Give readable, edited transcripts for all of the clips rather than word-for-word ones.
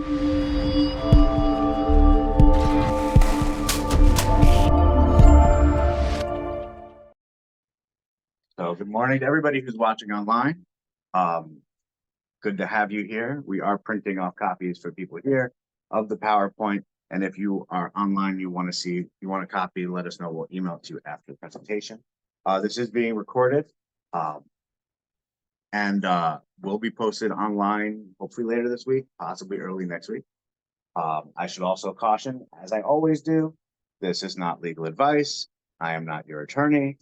So good morning to everybody who's watching online. Good to have you here. We are printing off copies for people here of the PowerPoint. And if you are online, you want a copy, let us know. We'll email it to you after the presentation. This is being recorded and will be posted online, hopefully later this week, possibly early next week. I should also caution, as I always do, this is not legal advice. I am not your attorney.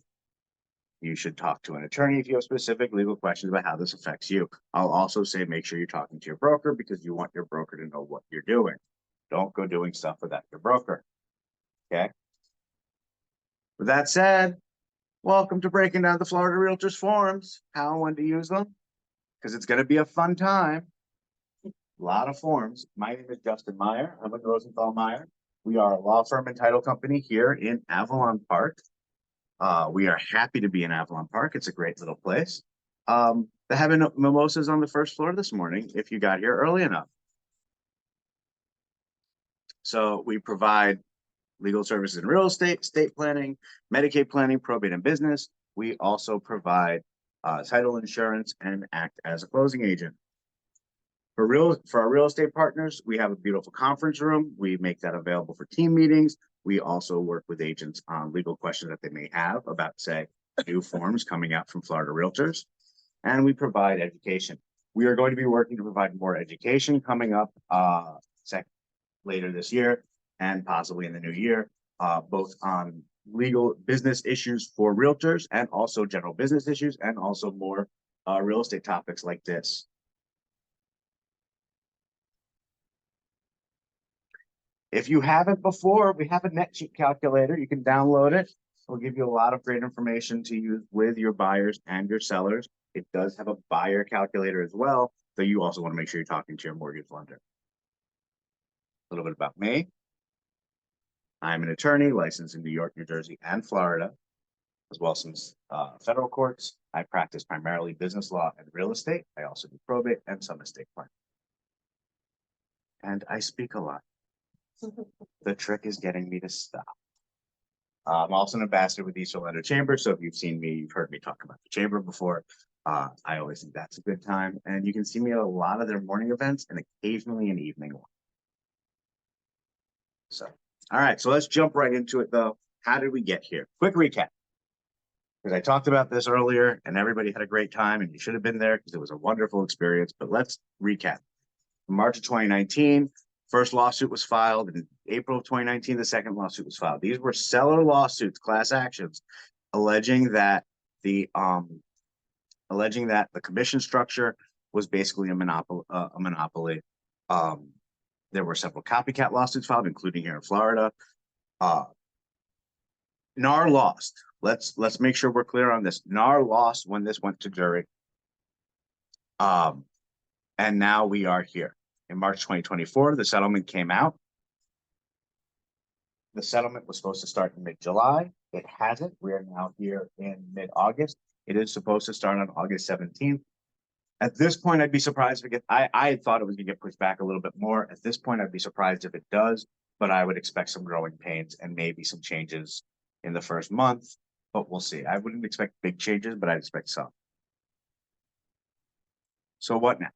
You should talk to an attorney if you have specific legal questions about how this affects you. I'll also say make sure you're talking to your broker because you want your broker to know what you're doing. Don't go doing stuff without your broker. Okay. With that said, welcome to breaking down the Florida Realtors forms, how and when to use them, because it's going to be a fun time. A lot of forms. My name is Justin Meyer. I'm with Rosenthal Meyer. We are a law firm and title company here in Avalon Park. We are happy to be in Avalon Park. It's a great little place. They're having mimosas on the first floor this morning if you got here early enough. So we provide legal services in real estate, estate planning, Medicaid planning, probate and business. We also provide title insurance and act as a closing agent. For our real estate partners, we have a beautiful conference room. We make that available for team meetings. We also work with agents on legal questions that they may have about, say, new forms coming out from Florida Realtors. And we provide education. We are going to be working to provide more education coming up later this year and possibly in the new year, both on legal business issues for realtors and also general business issues and also more real estate topics like this. If you haven't before, we have a net sheet calculator. You can download it. It'll give you a lot of great information to use with your buyers and your sellers. It does have a buyer calculator as well, so you also want to make sure you're talking to your mortgage lender. A little bit about me. I'm an attorney licensed in New York, New Jersey, and Florida, as well as some federal courts. I practice primarily business law and real estate. I also do probate and some estate planning. And I speak a lot. The trick is getting me to stop. I'm also an ambassador with East Orlando Chamber. So if you've seen me, you've heard me talk about the chamber before. I always think that's a good time. And you can see me at a lot of their morning events and occasionally an evening one. So, all right. So let's jump right into it, though. How did we get here? Quick recap. Because I talked about this earlier and everybody had a great time and you should have been there because it was a wonderful experience. But let's recap. In March of 2019, first lawsuit was filed. In April of 2019, the second lawsuit was filed. These were seller lawsuits, class actions, alleging that the commission structure was basically a monopoly. There were several copycat lawsuits filed, including here in Florida. NAR lost. Let's make sure we're clear on this. NAR lost when this went to jury. And now we are here. In March 2024, the settlement came out. The settlement was supposed to start in mid-July. It hasn't. We are now here in mid-August. It is supposed to start on August 17th. At this point, I'd be surprised if I thought it was going to get pushed back a little bit more. At this point, I'd be surprised if it does, but I would expect some growing pains and maybe some changes in the first month, but we'll see. I wouldn't expect big changes, but I'd expect some. So what now?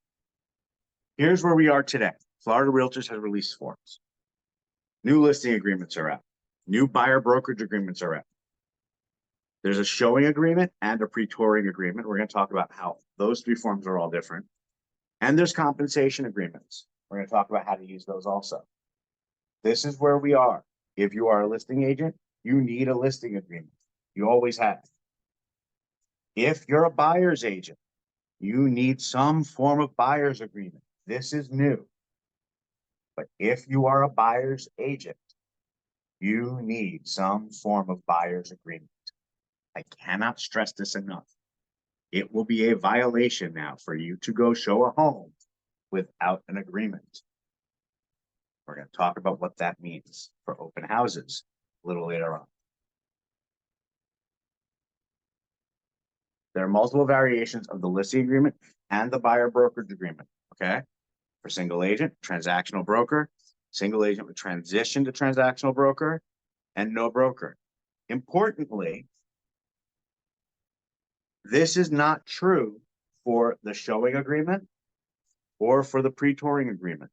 Here's where we are today. Florida Realtors has released forms. New listing agreements are out. New buyer brokerage agreements are out. There's a showing agreement and a pre-touring agreement. We're going to talk about how those three forms are all different. And there's compensation agreements. We're going to talk about how to use those also. This is where we are. If you are a listing agent, you need a listing agreement. You always have. If you're a buyer's agent, you need some form of buyer's agreement. This is new. But if you are a buyer's agent, you need some form of buyer's agreement. I cannot stress this enough. It will be a violation now for you to go show a home without an agreement. We're going to talk about what that means for open houses a little later on. There are multiple variations of the listing agreement and the buyer brokerage agreement, okay? For single agent, transactional broker, single agent with transition to transactional broker, and no broker. Importantly, this is not true for the showing agreement or for the pre-touring agreement.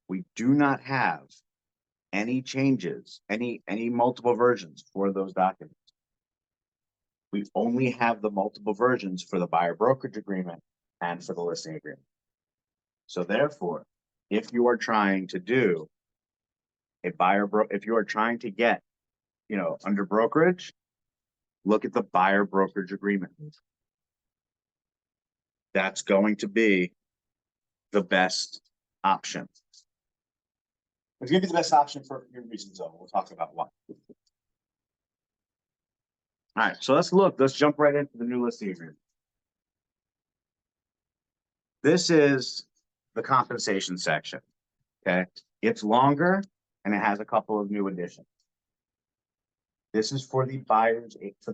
We do not have any changes, any multiple versions for those documents. We only have the multiple versions for the buyer brokerage agreement and for the listing agreement. So therefore, if you are trying to do a if you are trying to get, under brokerage, look at the buyer brokerage agreement. That's going to be the best option. It's going to be the best option for your reasons, though. We'll talk about why. All right, so let's jump right into the new listing agreement. This is the compensation section, okay? It's longer and it has a couple of new additions. This is for the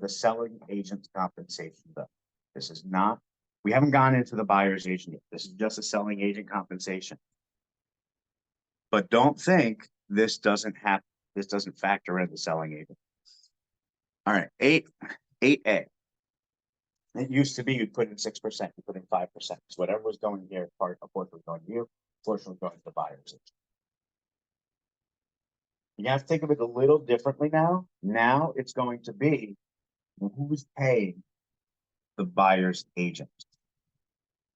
selling agent's compensation, though. This is not, we haven't gone into the buyer's agent yet. This is just a selling agent compensation. But don't think this doesn't factor in the selling agent. All right, 8A. It used to be you'd put in 6%, you put in 5%. So whatever was going here, a portion was going to you, a portion was going to the buyer's agent. You have to think of it a little differently now. Now it's going to be who's paying the buyer's agent.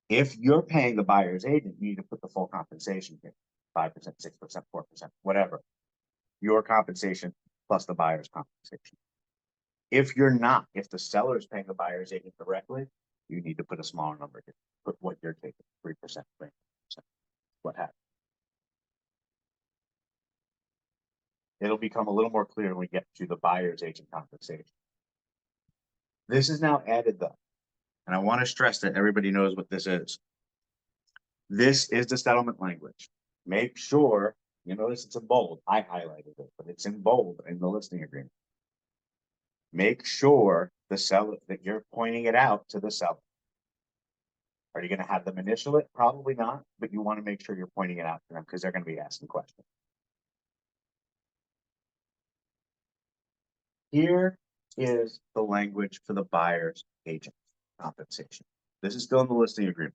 If you're paying the buyer's agent, you need to put the full compensation here, 5%, 6%, 4%, whatever. Your compensation plus the buyer's compensation. If you're not, if the seller is paying the buyer's agent directly, you need to put a smaller number here. Put what you're taking, 3%, 3%, what happens. It'll become a little more clear when we get to the buyer's agent compensation. This is now added though, and I want to stress that everybody knows what this is. This is the settlement language. Make sure, you notice it's in bold. I highlighted it, but it's in bold in the listing agreement. Make sure the seller that you're pointing it out to the seller. Are you going to have them initial it? Probably not, but you want to make sure you're pointing it out to them because they're going to be asking questions. Here is the language for the buyer's agent compensation. This is still in the listing agreement.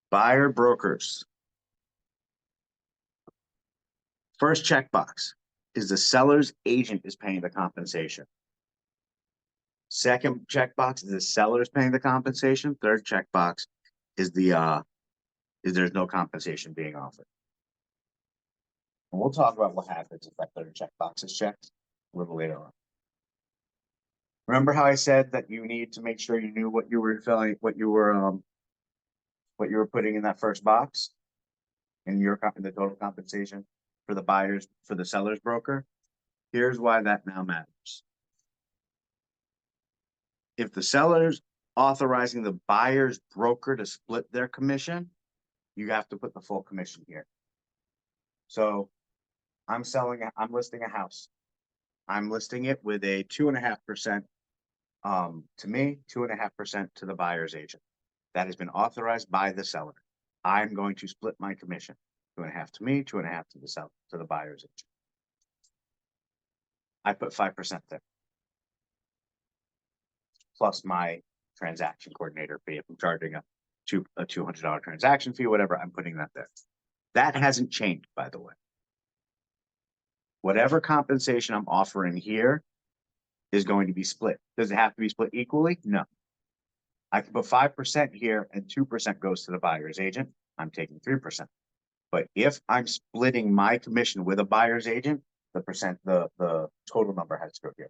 Buyer brokers. First checkbox is the seller's agent is paying the compensation. Second checkbox is the seller is paying the compensation. Third checkbox is there's no compensation being offered. And we'll talk about what happens if that third checkbox is checked a little later on. Remember how I said that you need to make sure you knew what you were filling, what you were putting in that first box in the total compensation for the seller's broker. Here's why that now matters. If the seller's authorizing the buyer's broker to split their commission, you have to put the full commission here. So I'm listing a house. I'm listing it with a 2.5% to me, 2.5% to the buyer's agent. That has been authorized by the seller. I'm going to split my commission. 2.5 to me, 2.5 to the seller, to the buyer's agent. I put 5% there. Plus my transaction coordinator fee. If I'm charging a $200 transaction fee, whatever, I'm putting that there. That hasn't changed, by the way. Whatever compensation I'm offering here is going to be split. Does it have to be split equally? No. I can put 5% here and 2% goes to the buyer's agent. I'm taking 3%. But if I'm splitting my commission with a buyer's agent, the total number has to go here.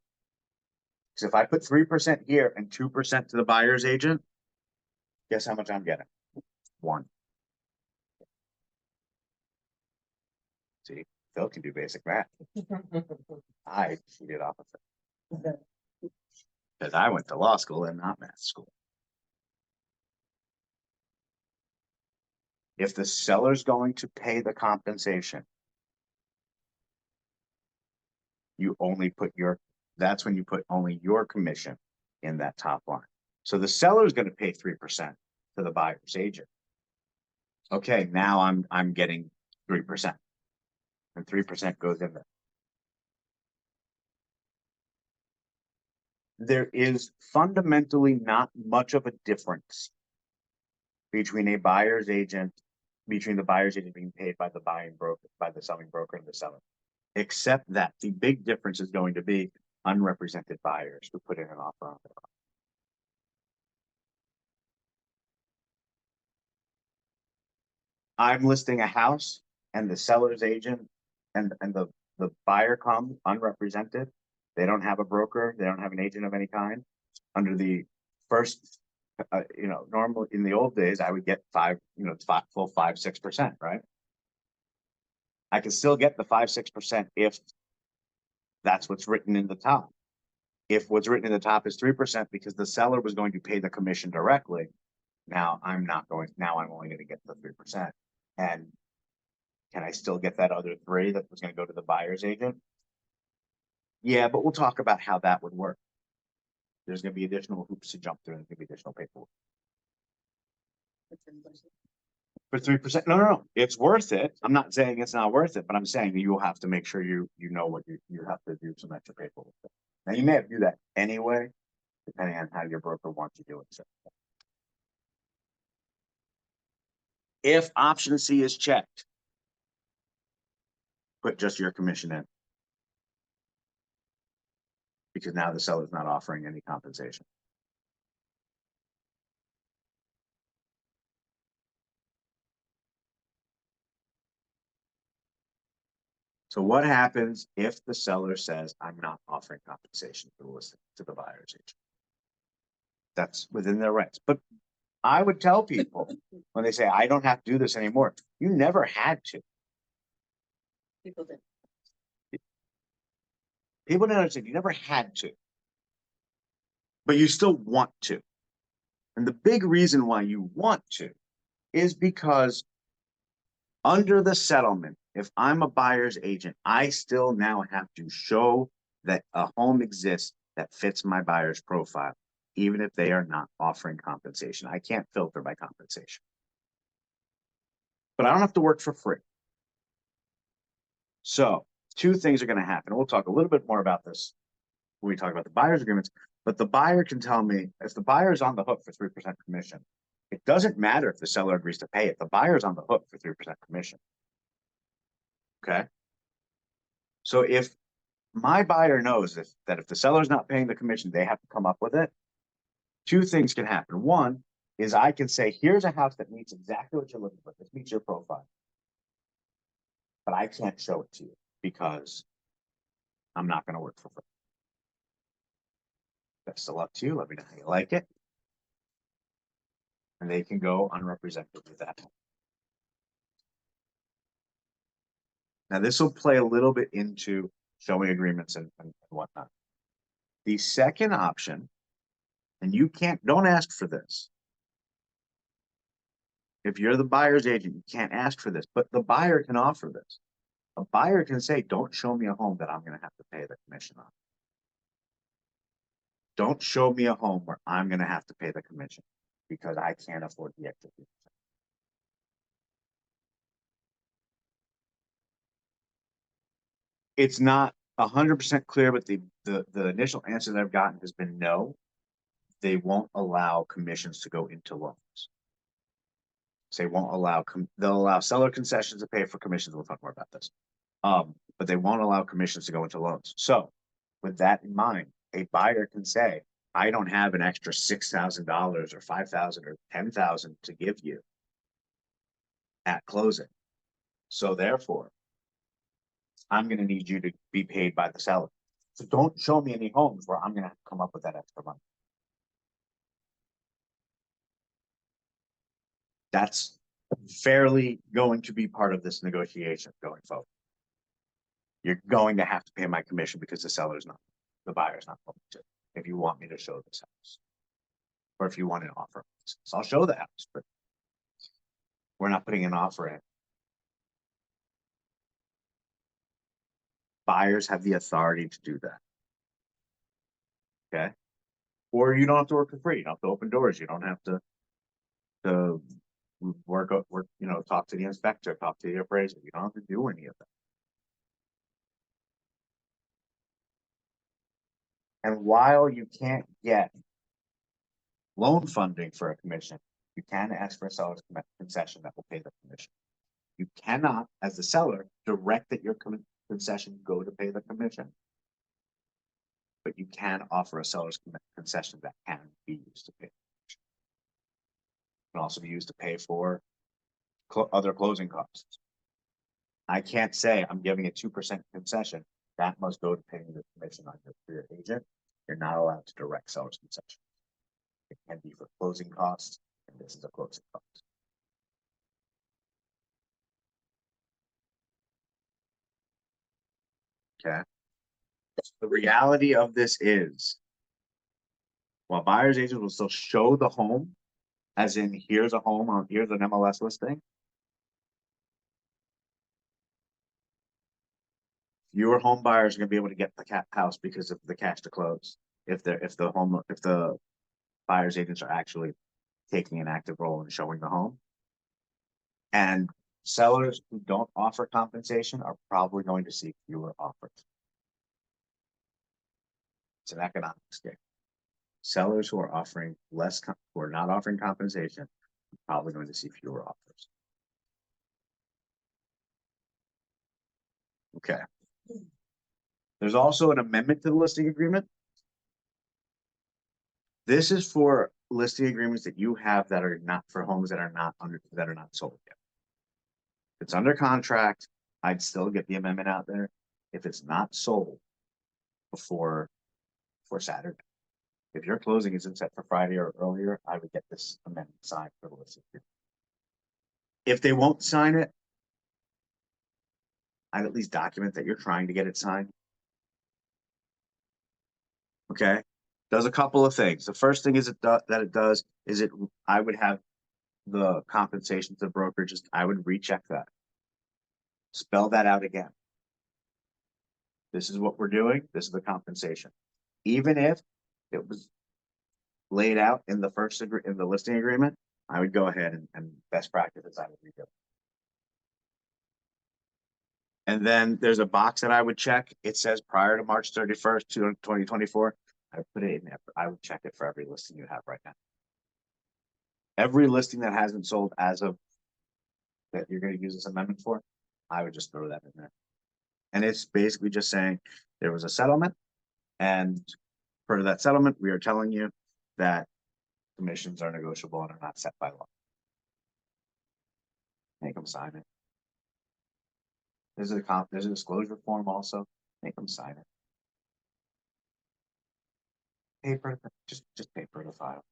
So if I put 3% here and 2% to the buyer's agent, guess how much I'm getting? 1. See, Phil can do basic math. I cheated off of it. Because I went to law school and not math school. If the seller's going to pay the compensation, that's when you put only your commission in that top line. So the seller's going to pay 3%. to the buyer's agent. Okay, now I'm getting 3%, and 3% goes in there. There is fundamentally not much of a difference between a buyer's agent, between the buyer's agent being paid by the buying broker, by the selling broker and the seller, except that the big difference is going to be unrepresented buyers who put in an offer on their own. I'm listing a house and the seller's agent and the buyer comes unrepresented. They don't have a broker. They don't have an agent of any kind. Under the first, normal in the old days, I would get full 5-6%, right? I can still get the 5-6% if that's what's written in the top. If what's written in the top is 3% because the seller was going to pay the commission directly, now I'm not going. Now I'm only going to get the 3%. And can I still get that other 3 that was going to go to the buyer's agent? Yeah, but we'll talk about how that would work. There's going to be additional hoops to jump through, and there's going to be additional paperwork. For 3%? No. It's worth it. I'm not saying it's not worth it, but I'm saying that you'll have to make sure you know what you have to do some extra paperwork. Now you may have to do that anyway, depending on how your broker wants you to do it. So if option C is checked, put just your commission in, because now the seller's not offering any compensation. So what happens if the seller says, I'm not offering compensation to the listing to the buyer's agent? That's within their rights. But I would tell people when they say, I don't have to do this anymore, you never had to. People did. People didn't understand, you never had to. But you still want to. And the big reason why you want to is because under the settlement, if I'm a buyer's agent, I still now have to show that a home exists that fits my buyer's profile, even if they are not offering compensation. I can't filter by compensation. But I don't have to work for free. So 2 things are going to happen. We'll talk a little bit more about this when we talk about the buyer's agreements, but the buyer can tell me if the buyer is on the hook for 3% commission, it doesn't matter if the seller agrees to pay it. The buyer's on the hook for 3% commission. Okay. So if my buyer knows that if the seller's not paying the commission, they have to come up with it, 2 things can happen. One is I can say, here's a house that meets exactly what you're looking for. This meets your profile. But I can't show it to you because I'm not going to work for free. Best of luck to you. Let me know how you like it. And they can go unrepresented with that. Now, this will play a little bit into showing agreements and whatnot. The second option, and you don't ask for this. If you're the buyer's agent, you can't ask for this, but the buyer can offer this. A buyer can say, don't show me a home that I'm going to have to pay the commission on. Don't show me a home where I'm going to have to pay the commission because I can't afford the extra 3%. It's not 100% clear, but the initial answer that I've gotten has been no. They won't allow commissions to go into loans. So they won't allow, they'll allow seller concessions to pay for commissions. We'll talk more about this. But they won't allow commissions to go into loans. So with that in mind, a buyer can say, I don't have an extra $6,000 or $5,000 or $10,000 to give you at closing. So therefore, I'm going to need you to be paid by the seller. So don't show me any homes where I'm going to have to come up with that extra money. That's fairly going to be part of this negotiation going forward. You're going to have to pay my commission because the buyer's not going to, if you want me to show this house. Or if you want an offer. So I'll show the house, but we're not putting an offer in. Buyers have the authority to do that. Okay. Or you don't have to work for free. You don't have to open doors. You don't have to to talk to the inspector, talk to the appraiser. You don't have to do any of that. And while you can't get loan funding for a commission, you can ask for a seller's concession that will pay the commission. You cannot, as the seller, direct that your concession go to pay the commission. But you can offer a seller's concession that can be used to pay. It can also be used to pay for other closing costs. I can't say I'm giving a 2% concession. That must go to paying the commission on your agent. You're not allowed to direct seller's concession. It can be for closing costs, and this is a closing cost. Okay. The reality of this is, while buyer's agents will still show the home, as in here's a home on here's an MLS listing, your home buyers are going to be able to get the house because of the cash to close. If the buyer's agents are actually taking an active role in showing the home, and sellers who don't offer compensation are probably going to see fewer offers. It's an economics game. Sellers who are offering who are not offering compensation are probably going to see fewer offers. Okay. There's also an amendment to the listing agreement. This is for listing agreements that you have that are not for homes that are not sold yet. If it's under contract, I'd still get the amendment out there. If it's not sold before Saturday, if your closing isn't set for Friday or earlier, I would get this amendment signed for the listing agreement. If they won't sign it, I'd at least document that you're trying to get it signed. Okay. Does a couple of things. The first thing is I would have the compensation to the broker, I would recheck that. Spell that out again. This is what we're doing. This is the compensation. Even if it was laid out in the listing agreement, I would go ahead and best practices I would redo. And then there's a box that I would check. It says prior to March 31st, 2024. I would put it in there. I would check it for every listing you have right now. Every listing that hasn't sold as of that you're going to use this amendment for, I would just throw that in there. And it's basically just saying there was a settlement, and for that settlement, we are telling you that commissions are negotiable and are not set by law. Make them sign it. There's a disclosure form also. Make them sign it. Paper, just paper to file.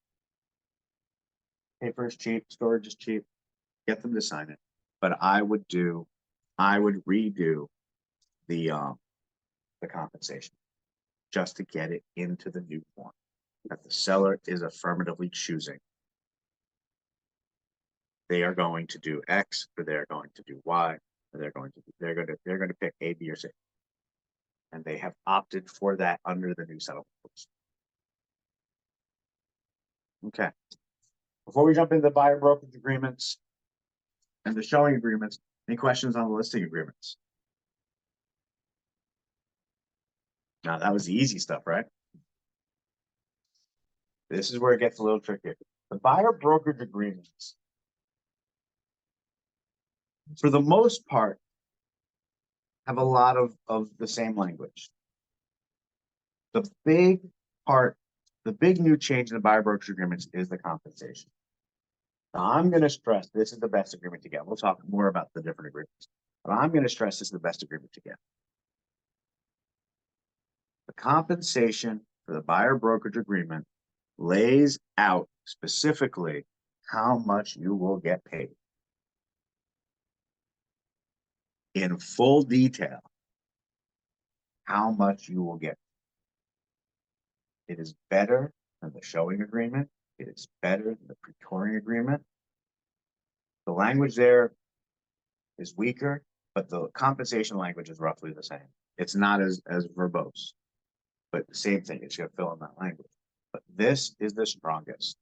Paper is cheap, storage is cheap. Get them to sign it. But I would redo the compensation just to get it into the new form that the seller is affirmatively choosing. They are going to do X, or they're going to do Y, or they're going to pick A, B, or C. And they have opted for that under the new settlement rules. Okay. Before we jump into the buyer brokerage agreements and the showing agreements, any questions on the listing agreements? Now that was the easy stuff, right? This is where it gets a little trickier. The buyer brokerage agreements, for the most part, have a lot of the same language. The big new change in the buyer brokerage agreements is the compensation. Now, I'm going to stress this is the best agreement to get. We'll talk more about the different agreements, but I'm going to stress this is the best agreement to get. The compensation for the buyer brokerage agreement lays out specifically how much you will get paid in full detail. How much you will get. It is better than the showing agreement. It is better than the pre-touring agreement. The language there is weaker, but the compensation language is roughly the same. It's not as verbose, but the same thing. It's going to fill in that language. But this is the strongest.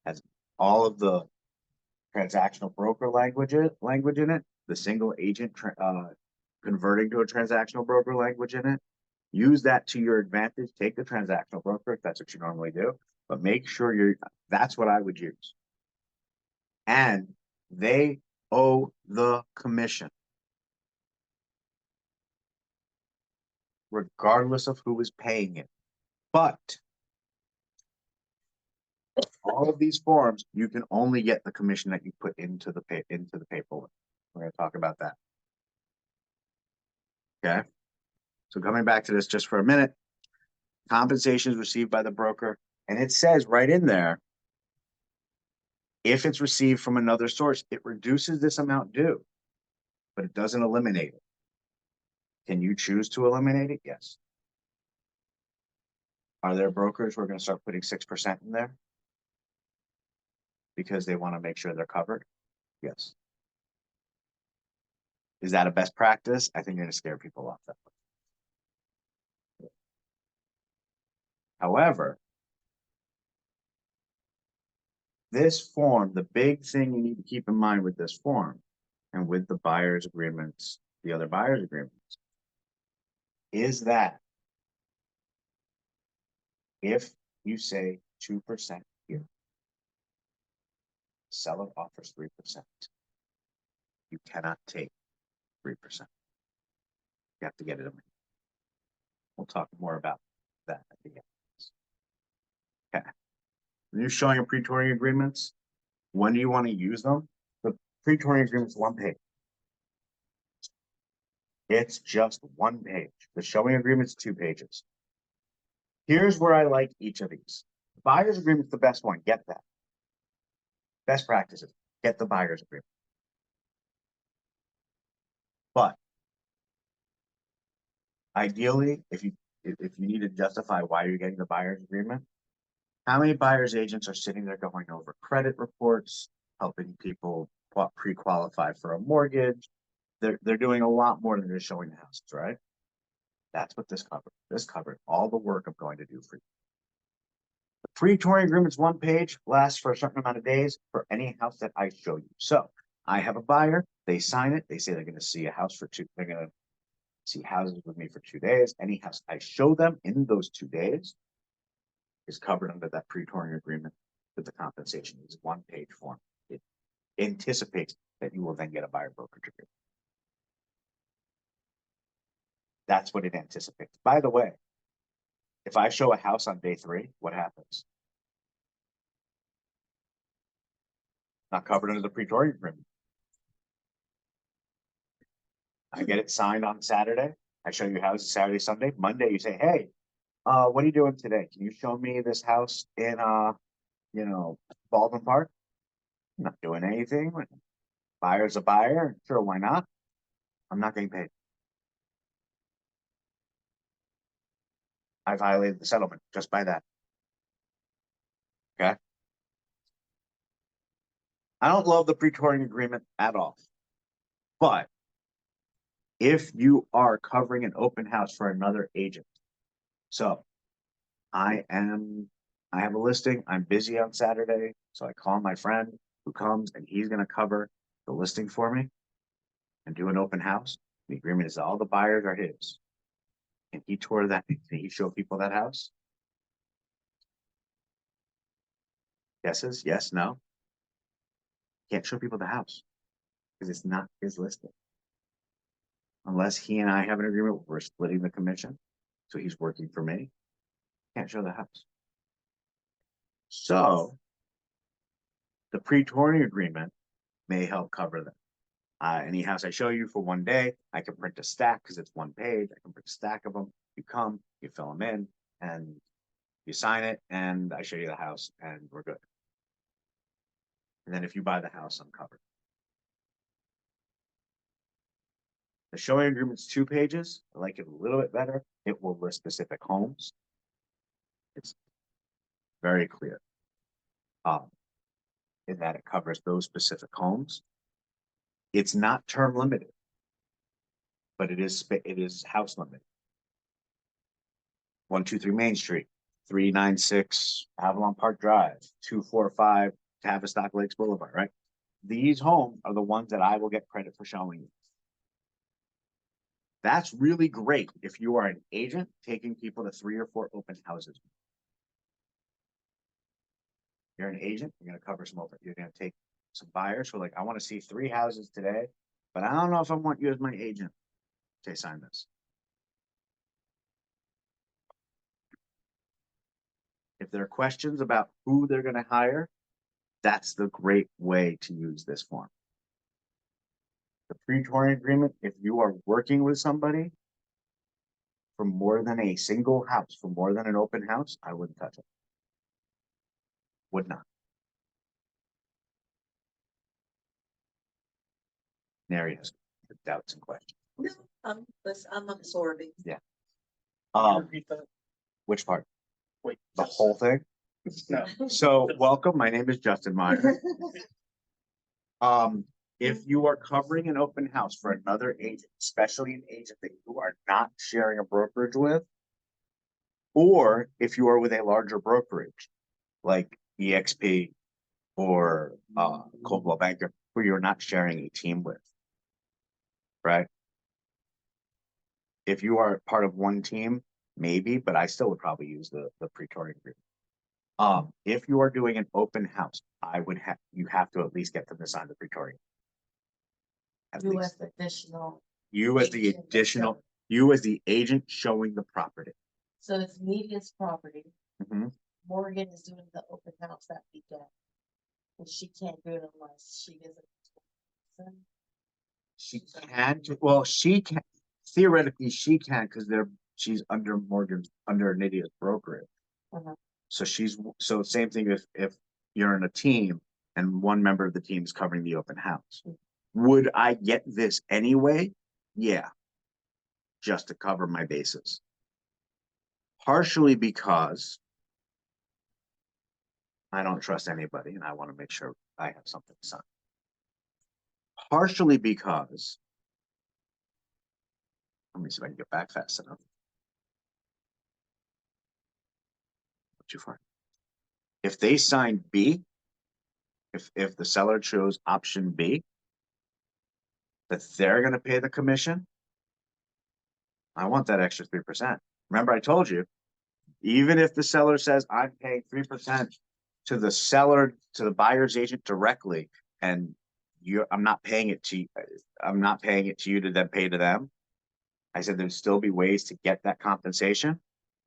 Has all of the transactional broker language in it, the single agent converting to a transactional broker language in it. Use that to your advantage. Take the transactional broker if that's what you normally do, but make sure that's what I would use. And they owe the commission, regardless of who is paying it. But all of these forms, you can only get the commission that you put into the paperwork. We're going to talk about that. Okay. So coming back to this just for a minute, compensation is received by the broker, and it says right in there, if it's received from another source, it reduces this amount due, but it doesn't eliminate it. Can you choose to eliminate it? Yes. Are there brokers who are going to start putting 6% in there because they want to make sure they're covered? Yes. Is that a best practice? I think you're going to scare people off that way. However, this form, the big thing you need to keep in mind with this form and with the buyer's agreements, the other buyer's agreements, is that if you say 2% here, seller offers 3%, you cannot take 3%. You have to get it in. We'll talk more about that at the end. Okay. When you're showing your pre-touring agreements, when do you want to use them? The pre-touring agreement's one page. It's just one page. The showing agreement's 2 pages. Here's where I like each of these. The buyer's agreement's the best one. Get that. Best practices. Get the buyer's agreement. But ideally, if you need to justify why you're getting the buyer's agreement, how many buyer's agents are sitting there going over credit reports, helping people pre-qualify for a mortgage? They're doing a lot more than just showing the houses, right? That's what this covered. This covered all the work I'm going to do for you. The pre-touring agreement's one page, lasts for a certain amount of days for any house that I show you. So I have a buyer, they sign it, they say they're going to see a house for they're going to see houses with me for 2 days. Any house I show them in those 2 days is covered under that pre-touring agreement with the compensation. It's a one-page form. It anticipates that you will then get a buyer brokerage agreement. That's what it anticipates. By the way, if I show a house on day 3, what happens? Not covered under the pre-touring agreement. I get it signed on Saturday. I show you houses Saturday, Sunday. Monday, you say, hey, what are you doing today? Can you show me this house in, Baldwin Park? I'm not doing anything. Buyer's a buyer. Sure, why not? I'm not getting paid. I violated the settlement just by that. Okay. I don't love the pre-touring agreement at all. But if you are covering an open house for another agent, so I have a listing, I'm busy on Saturday, so I call my friend who comes and he's going to cover the listing for me and do an open house. The agreement is all the buyers are his. And he tour that, can he show people that house? Guesses? Yes, no. Can't show people the house because it's not his listing. Unless he and I have an agreement, we're splitting the commission. So he's working for me. Can't show the house. So the pre-touring agreement may help cover that. Any house I show you for one day, I can print a stack because it's one page. I can print a stack of them. You come, you fill them in, and you sign it, and I show you the house, and we're good. And then if you buy the house, I'm covered. The showing agreement's 2 pages. I like it a little bit better. It will list specific homes. It's very clear in that it covers those specific homes. It's not term limited, but it is house limited. 123 Main Street, 396 Avalon Park Drive, 245 Tavistock Lakes Boulevard, right? These homes are the ones that I will get credit for showing you. That's really great if you are an agent taking people to 3 or 4 open houses. You're an agent, you're going to cover some open, you're going to take some buyers who are like, I want to see 3 houses today, but I don't know if I want you as my agent. Okay, sign this. If there are questions about who they're going to hire, that's the great way to use this form. The pre-touring agreement, if you are working with somebody for more than a single house, for more than an open house, I wouldn't touch it. Would not. Mary has doubts and questions. No, I'm absorbing. Repeat that. Which part? Wait, The whole thing? No. So welcome, my name is Justin Meyer. If you are covering an open house for another agent, especially an agent that you are not sharing a brokerage with, or if you are with a larger brokerage like EXP or Coldwell Banker, where you're not sharing a team with, right? If you are part of one team, maybe, but I still would probably use the pre-touring agreement. If you are doing an open house, you have to at least get them to sign the pre-touring. At You least. as additional, You as the additional, you as the agent showing the property. so it's media's property. Mhm. Morgan is doing the open house that weekend. And she can't do it unless she is a. She can, well, she can, theoretically, she can, because she's under Nydia's brokerage. Uh-huh. So same thing if you're in a team and one member of the team is covering the open house. Would I get this anyway? Yeah. Just to cover my bases. Partially because I don't trust anybody and I want to make sure I have something signed. Partially because, let me see if I can get back fast enough. Not too far. If they sign B, if the seller chose option B, that they're going to pay the commission, I want that extra 3%. Remember, I told you, even if the seller says I'm paying 3% to the seller, to the buyer's agent directly, and I'm not paying it to you to then pay to them. I said there'd still be ways to get that compensation.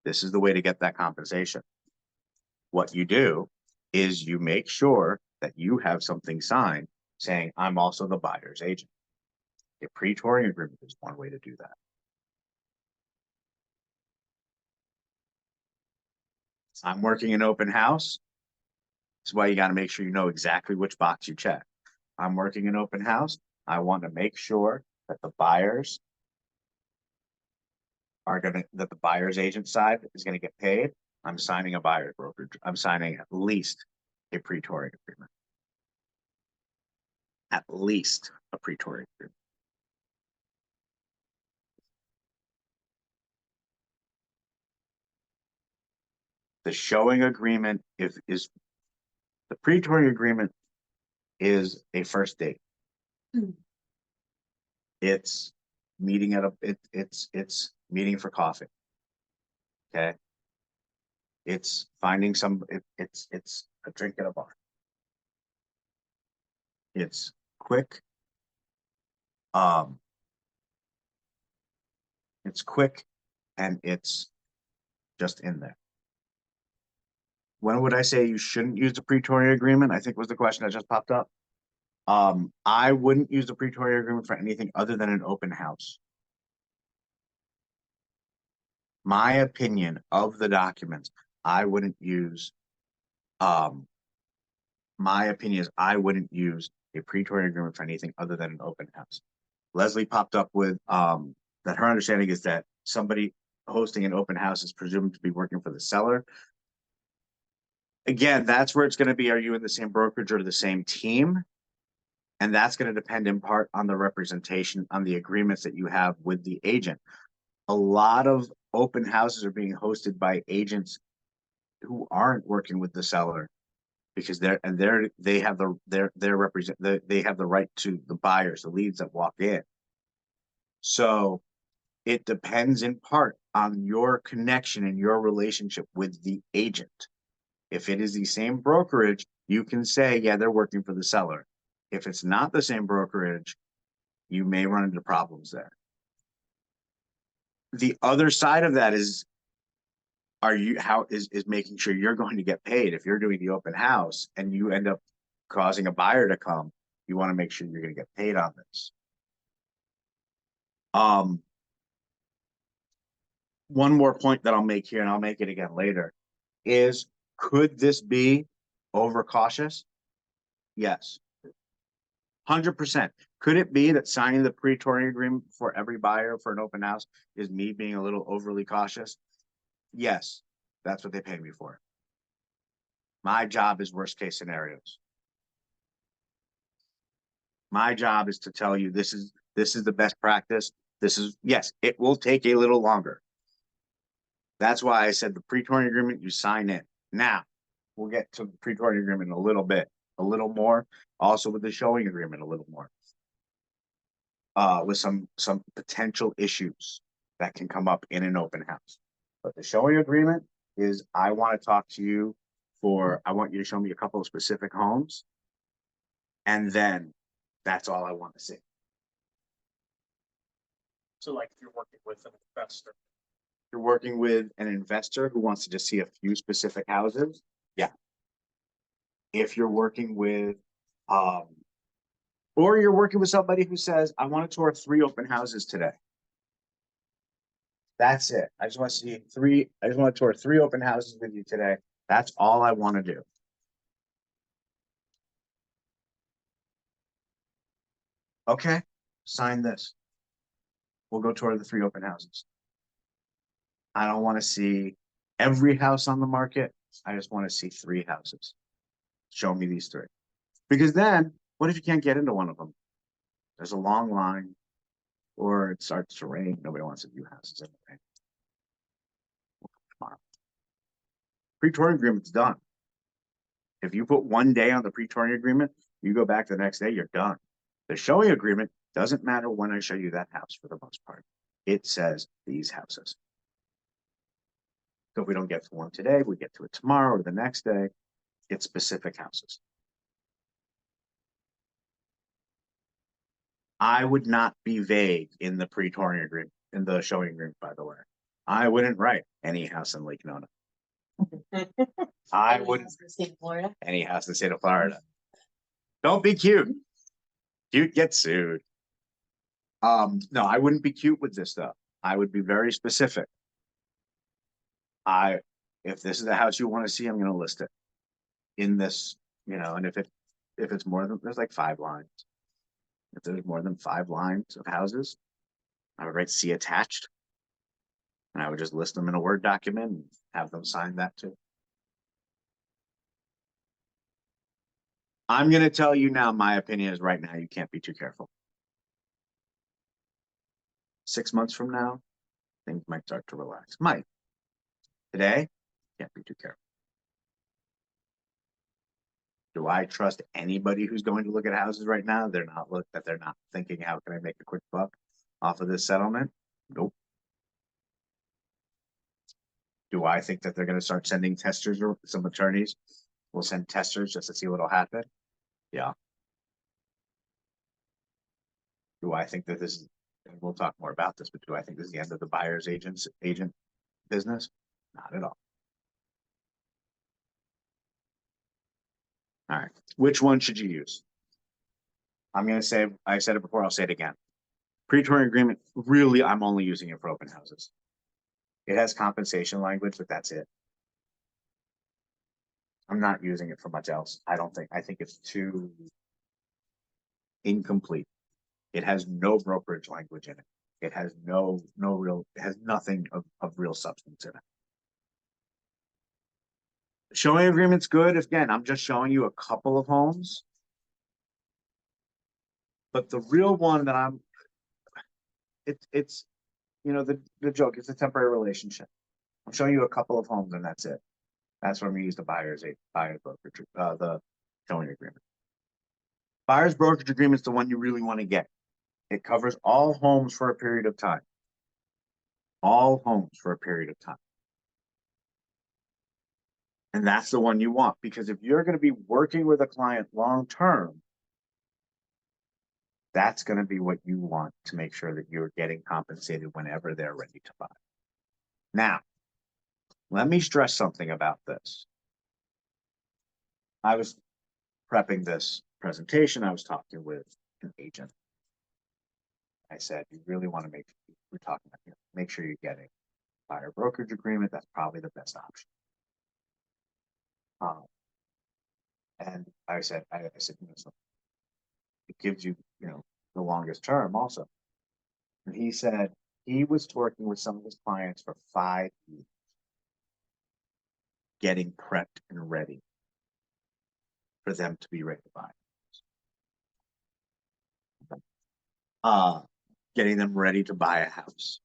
This is the way to get that compensation. What you do is you make sure that you have something signed saying, I'm also the buyer's agent. A pre-touring agreement is one way to do that. I'm working an open house. That's why you got to make sure you know exactly which box you check. I'm working an open house. I want to make sure that the buyers that the buyer's agent side is going to get paid. I'm signing a buyer's brokerage. I'm signing at least a pre-touring agreement. At least a pre-touring agreement. The showing agreement is the pre-touring agreement is a first date. It's meeting it's meeting for coffee. Okay. It's finding it's a drink at a bar. It's quick. It's quick and it's just in there. When would I say you shouldn't use the pre-touring agreement? I think was the question that just popped up. I wouldn't use the pre-touring agreement for anything other than an open house. My opinion of the documents, I wouldn't use, my opinion is I wouldn't use a pre-touring agreement for anything other than an open house. Leslie popped up with, that her understanding is that somebody hosting an open house is presumed to be working for the seller. Again, that's where it's going to be, are you in the same brokerage or the same team? And that's going to depend in part on the representation, on the agreements that you have with the agent. A lot of open houses are being hosted by agents who aren't working with the seller Because they have they're represent, they have the right to the buyers, the leads that walk in. So it depends in part on your connection and your relationship with the agent. If it is the same brokerage, you can say, yeah, they're working for the seller. If it's not the same brokerage, you may run into problems there. The other side of that is, is making sure you're going to get paid. If you're doing the open house and you end up causing a buyer to come, you want to make sure you're going to get paid on this. One more point that I'll make here, and I'll make it again later, is could this be overcautious? Yes. 100%. Could it be that signing the pre-touring agreement for every buyer for an open house is me being a little overly cautious? Yes, that's what they pay me for. My job is worst case scenarios. My job is to tell you this is the best practice. Yes, it will take a little longer. That's why I said the pre-touring agreement you sign in. Now, we'll get to the pre-touring agreement in a little bit, a little more. Also with the showing agreement a little more. With some potential issues that can come up in an open house. But the showing agreement is I want to talk to you I want you to show me a couple of specific homes. And then that's all I want to see. So like if you're working with an investor, You're working with an investor who wants to just see a few specific houses. Yeah. If you're working with, or you're working with somebody who says, I want to tour 3 open houses today. That's it. I just want to see 3. I just want to tour 3 open houses with you today. That's all I want to do. Okay, sign this. We'll go tour the 3 open houses. I don't want to see every house on the market. I just want to see 3 houses. Show me these 3. Because then, what if you can't get into one of them? There's a long line, or it starts to rain. Nobody wants to view houses in the rain. Tomorrow. Pre-touring agreement's done. If you put 1 day on the pre-touring agreement, you go back the next day, you're done. The showing agreement doesn't matter when I show you that house for the most part. It says these houses. So if we don't get to one today, we get to it tomorrow or the next day. It's specific houses. I would not be vague in the pre-touring agreement, in the showing agreement, by the way. I wouldn't write any house in Lake Nona. I wouldn't. Florida. Any house in the state of Florida. Don't be cute. Cute gets sued. No, I wouldn't be cute with this stuff. I would be very specific. If this is the house you want to see, I'm going to list it in this, and if it's more than, there's like 5 lines. If there's more than 5 lines of houses, I would write see attached. And I would just list them in a Word document and have them sign that too. I'm going to tell you now, my opinion is right now, you can't be too careful. 6 months from now, things might start to relax. Might. Today, can't be too careful. Do I trust anybody who's going to look at houses right now? They're not thinking, how can I make a quick buck off of this settlement? Nope. Do I think that they're going to start sending testers, or some attorneys will send testers just to see what'll happen? Yeah. Do I think that this is, and we'll talk more about this, but do I think this is the end of the buyer's agent business? Not at all. All right. Which one should you use? I'm going to say, I said it before, I'll say it again. Pre-touring agreement, really, I'm only using it for open houses. It has compensation language, but that's it. I'm not using it for much else. I think it's too incomplete. It has no brokerage language in it. It has it has nothing of real substance in it. Showing agreement's good. Again, I'm just showing you a couple of homes. But the real one that it's the joke, it's a temporary relationship. I'm showing you a couple of homes and that's it. That's when we use the buyer's brokerage, the towing agreement. Buyer's brokerage agreement is the one you really want to get. It covers all homes for a period of time. All homes for a period of time. And that's the one you want, because if you're going to be working with a client long term, that's going to be what you want to make sure that you're getting compensated whenever they're ready to buy. Now, let me stress something about this. I was prepping this presentation. I was talking with an agent. I said, you really want to we're talking about, make sure you're getting a buyer brokerage agreement. That's probably the best option. And I said, so it gives you, the longest term also. And he said he was working with some of his clients for 5 years, getting prepped and ready for them to be ready to buy. Getting them ready to buy a house.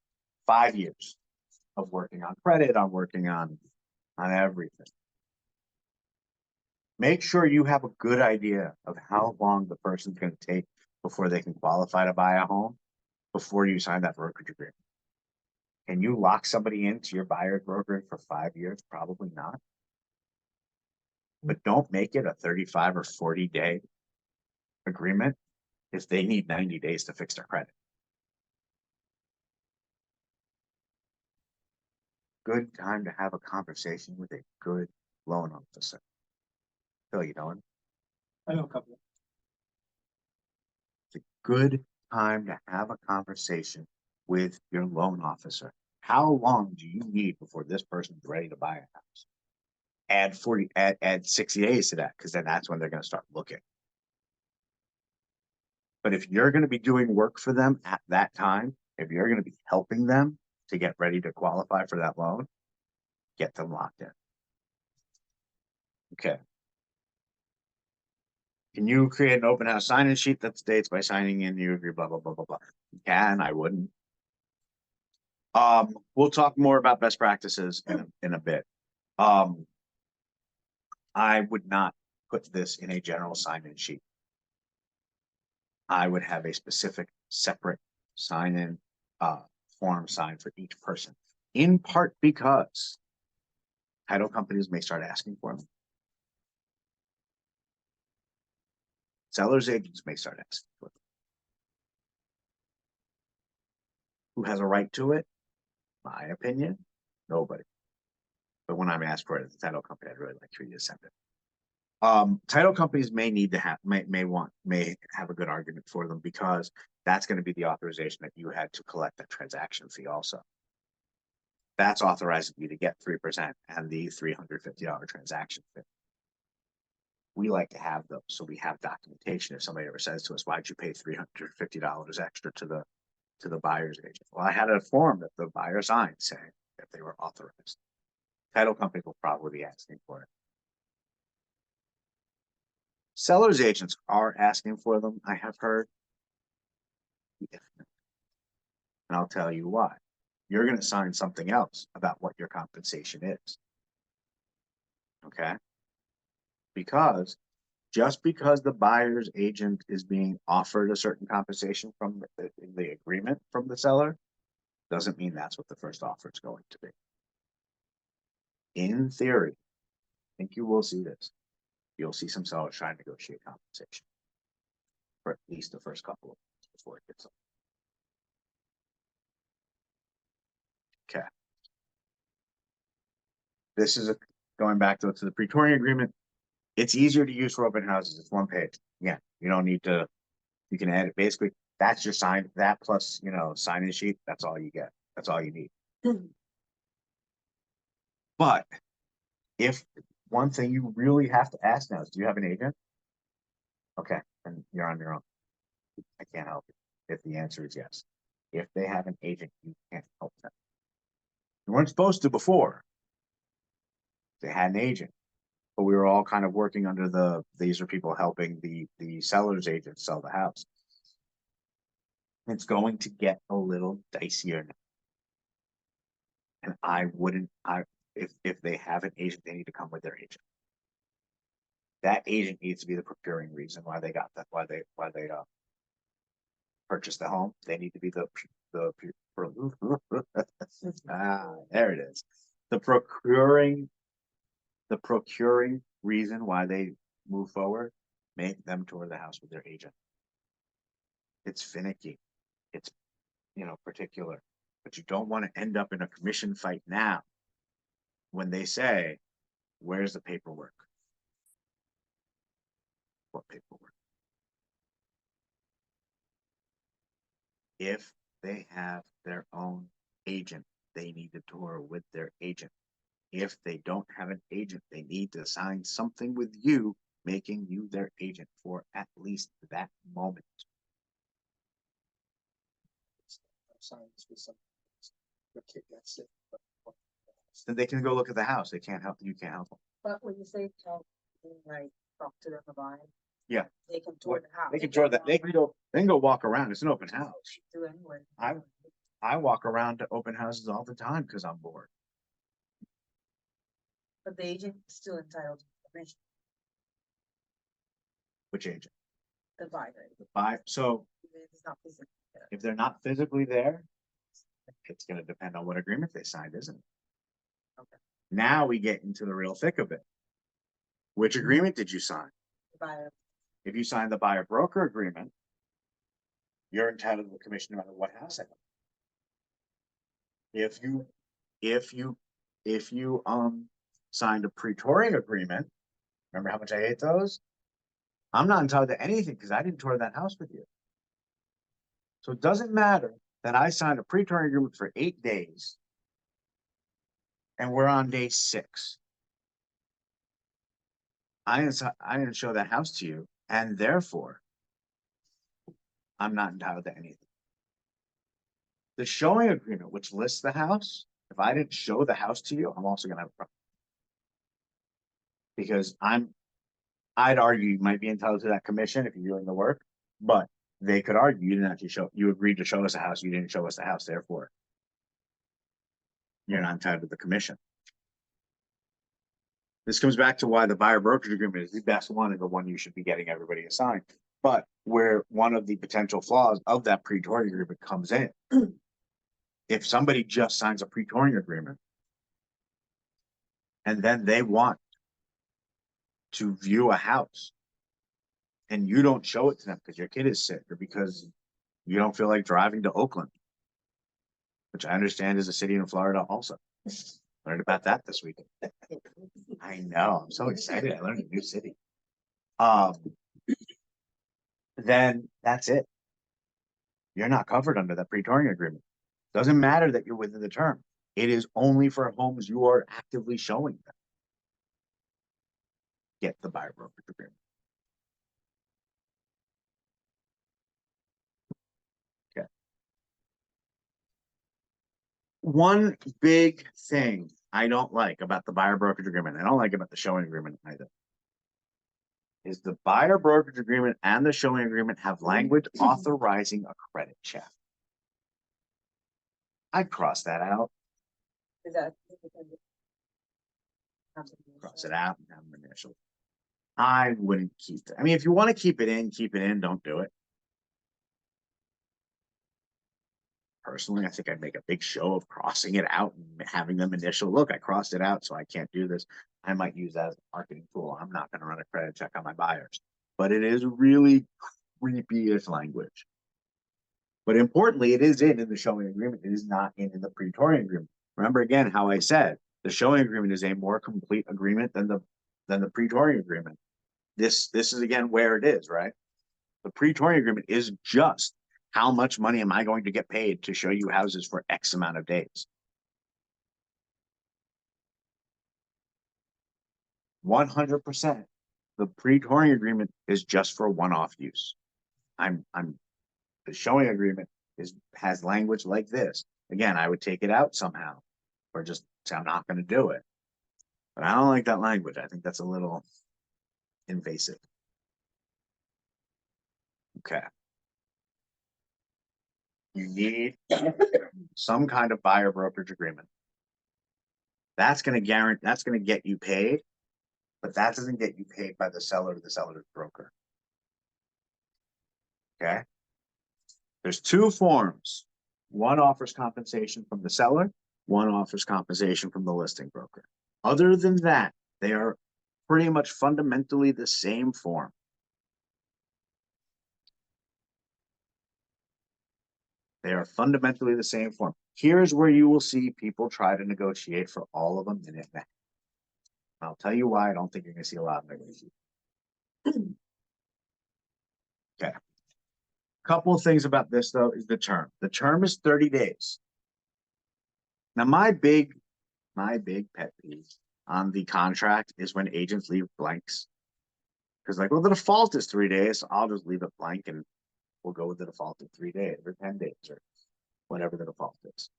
5 years of working on credit, on working on everything. Make sure you have a good idea of how long the person's going to take before they can qualify to buy a home before you sign that brokerage agreement. Can you lock somebody into your buyer brokerage for 5 years? Probably not. But don't make it a 35 or 40 day agreement if they need 90 days to fix their credit. Good time to have a conversation with a good loan officer. Phil, you know him? I know a couple. It's a good time to have a conversation with your loan officer. How long do you need before this person's ready to buy a house? Add 60 days to that, because then that's when they're going to start looking. But if you're going to be doing work for them at that time, if you're going to be helping them to get ready to qualify for that loan, get them locked in. Okay. Can you create an open house sign-in sheet that states by signing in you agree, blah, blah, blah, blah, blah? You can, I wouldn't. We'll talk more about best practices in a bit. I would not put this in a general sign-in sheet. I would have a specific separate sign-in form signed for each person, in part because title companies may start asking for them. Sellers agents may start asking for them. Who has a right to it? My opinion, nobody. But when I'm asked for it as a title company, I'd really like for you to send it. Title companies may need to have, may have a good argument for them, because that's going to be the authorization that you had to collect that transaction fee also. That's authorizing you to get 3% and the $350 transaction fee. We like to have those, so we have documentation. If somebody ever says to us, why'd you pay $350 extra to the buyer's agent? Well, I had a form that the buyer signed saying that they were authorized. Title company will probably be asking for it. Sellers agents are asking for them, I have heard. And I'll tell you why. You're going to sign something else about what your compensation is. Okay? Because just because the buyer's agent is being offered a certain compensation from the agreement from the seller doesn't mean that's what the first offer is going to be. In theory, I think you will see this. You'll see some sellers trying to negotiate compensation for at least the first couple of months before it gets up. Okay. This is going back to the pre-touring agreement. It's easier to use for open houses. It's one page. Yeah, you don't need to. You can add it. Basically, that's your sign. That plus, sign-in sheet. That's all you get. That's all you need. But if one thing you really have to ask now is, do you have an agent? Okay, then you're on your own. I can't help you. If the answer is yes, if they have an agent, you can't help them. You weren't supposed to before. They had an agent, but we were all kind of working under these are people helping the seller's agent sell the house. It's going to get a little dicier now. And if they have an agent, they need to come with their agent. That agent needs to be the procuring reason why they got that, why they purchased the home. They need to be the there it is. The procuring reason why they move forward, make them tour the house with their agent. It's finicky. It's, particular, but you don't want to end up in a commission fight now when they say, where's the paperwork? What paperwork? If they have their own agent, they need to tour with their agent. If they don't have an agent, they need to sign something with you, making you their agent for at least that moment. Signs with some. The kid got sick. Then they can go look at the house. They can't help, you can't help them. But when you say talk, you mean like talk to them about it. Yeah. They can tour the house. They can tour that, they can go walk around. It's an open house. Do anyway. I walk around to open houses all the time because I'm bored. But the agent is still entitled to permission, Which agent? the buyer. So Even if it's not physically there. if they're not physically there, it's gonna depend on what agreement they signed, isn't it? Okay. Now we get into the real thick of it. Which agreement did you sign? The buyer. If you signed the buyer broker agreement, you're entitled to the commission no matter what house I buy. If you signed a pre-touring agreement, remember how much I hate those? I'm not entitled to anything because I didn't tour that house with you. So it doesn't matter that I signed a pre-touring agreement for 8 days and we're on day 6. I didn't show that house to you, and therefore I'm not entitled to anything. The showing agreement, which lists the house, if I didn't show the house to you, I'm also gonna have a problem. Because I'd argue you might be entitled to that commission if you're doing the work, but they could argue you didn't actually you agreed to show us a house, you didn't show us the house, therefore you're not entitled to the commission. This comes back to why the buyer brokerage agreement is the best one and the one you should be getting everybody assigned. But where one of the potential flaws of that pre-touring agreement comes in, if somebody just signs a pre-touring agreement and then they want to view a house and you don't show it to them because your kid is sick or because you don't feel like driving to Oakland, which I understand is a city in Florida also. Learned about that this weekend. I know, I'm so excited. I learned a new city. Then that's it. You're not covered under that pre-touring agreement. Doesn't matter that you're within the term. It is only for homes you are actively showing them. Get the buyer brokerage agreement. Okay. One big thing I don't like about the buyer brokerage agreement, I don't like about the showing agreement either, is the buyer brokerage agreement and the showing agreement have language authorizing a credit check. I'd cross that out, Is that? cross it out and have an initial. I wouldn't keep it. I mean, if you want to keep it in, don't do it. Personally, I think I'd make a big show of crossing it out and having them initial. Look, I crossed it out, so I can't do this. I might use that as a marketing tool. I'm not going to run a credit check on my buyers, but it is really creepy-ish language. But importantly, it is in the showing agreement. It is not in the pre-touring agreement. Remember again how I said the showing agreement is a more complete agreement than the pre-touring agreement. This is again where it is, right? The pre-touring agreement is just how much money am I going to get paid to show you houses for X amount of days? 100%. The pre-touring agreement is just for one-off use. The showing agreement has language like this. Again, I would take it out somehow, or just say I'm not going to do it. But I don't like that language. I think that's a little invasive. Okay. You need some kind of buyer brokerage agreement. That's gonna guarantee, that's gonna get you paid, but that doesn't get you paid by the seller or the seller's broker. Okay? There's two forms. One offers compensation from the seller, one offers compensation from the listing broker. Other than that, they are pretty much fundamentally the same form. They are fundamentally the same form. Here's where you will see people try to negotiate for all of them in it. I'll tell you why I don't think you're going to see a lot of negotiation. Okay. Couple of things about this though is the term. The term is 30 days. Now my big pet peeve on the contract is when agents leave blanks. Because like, well, the default is 3 days. So I'll just leave it blank and we'll go with the default of 3 days or 10 days or whatever the default is.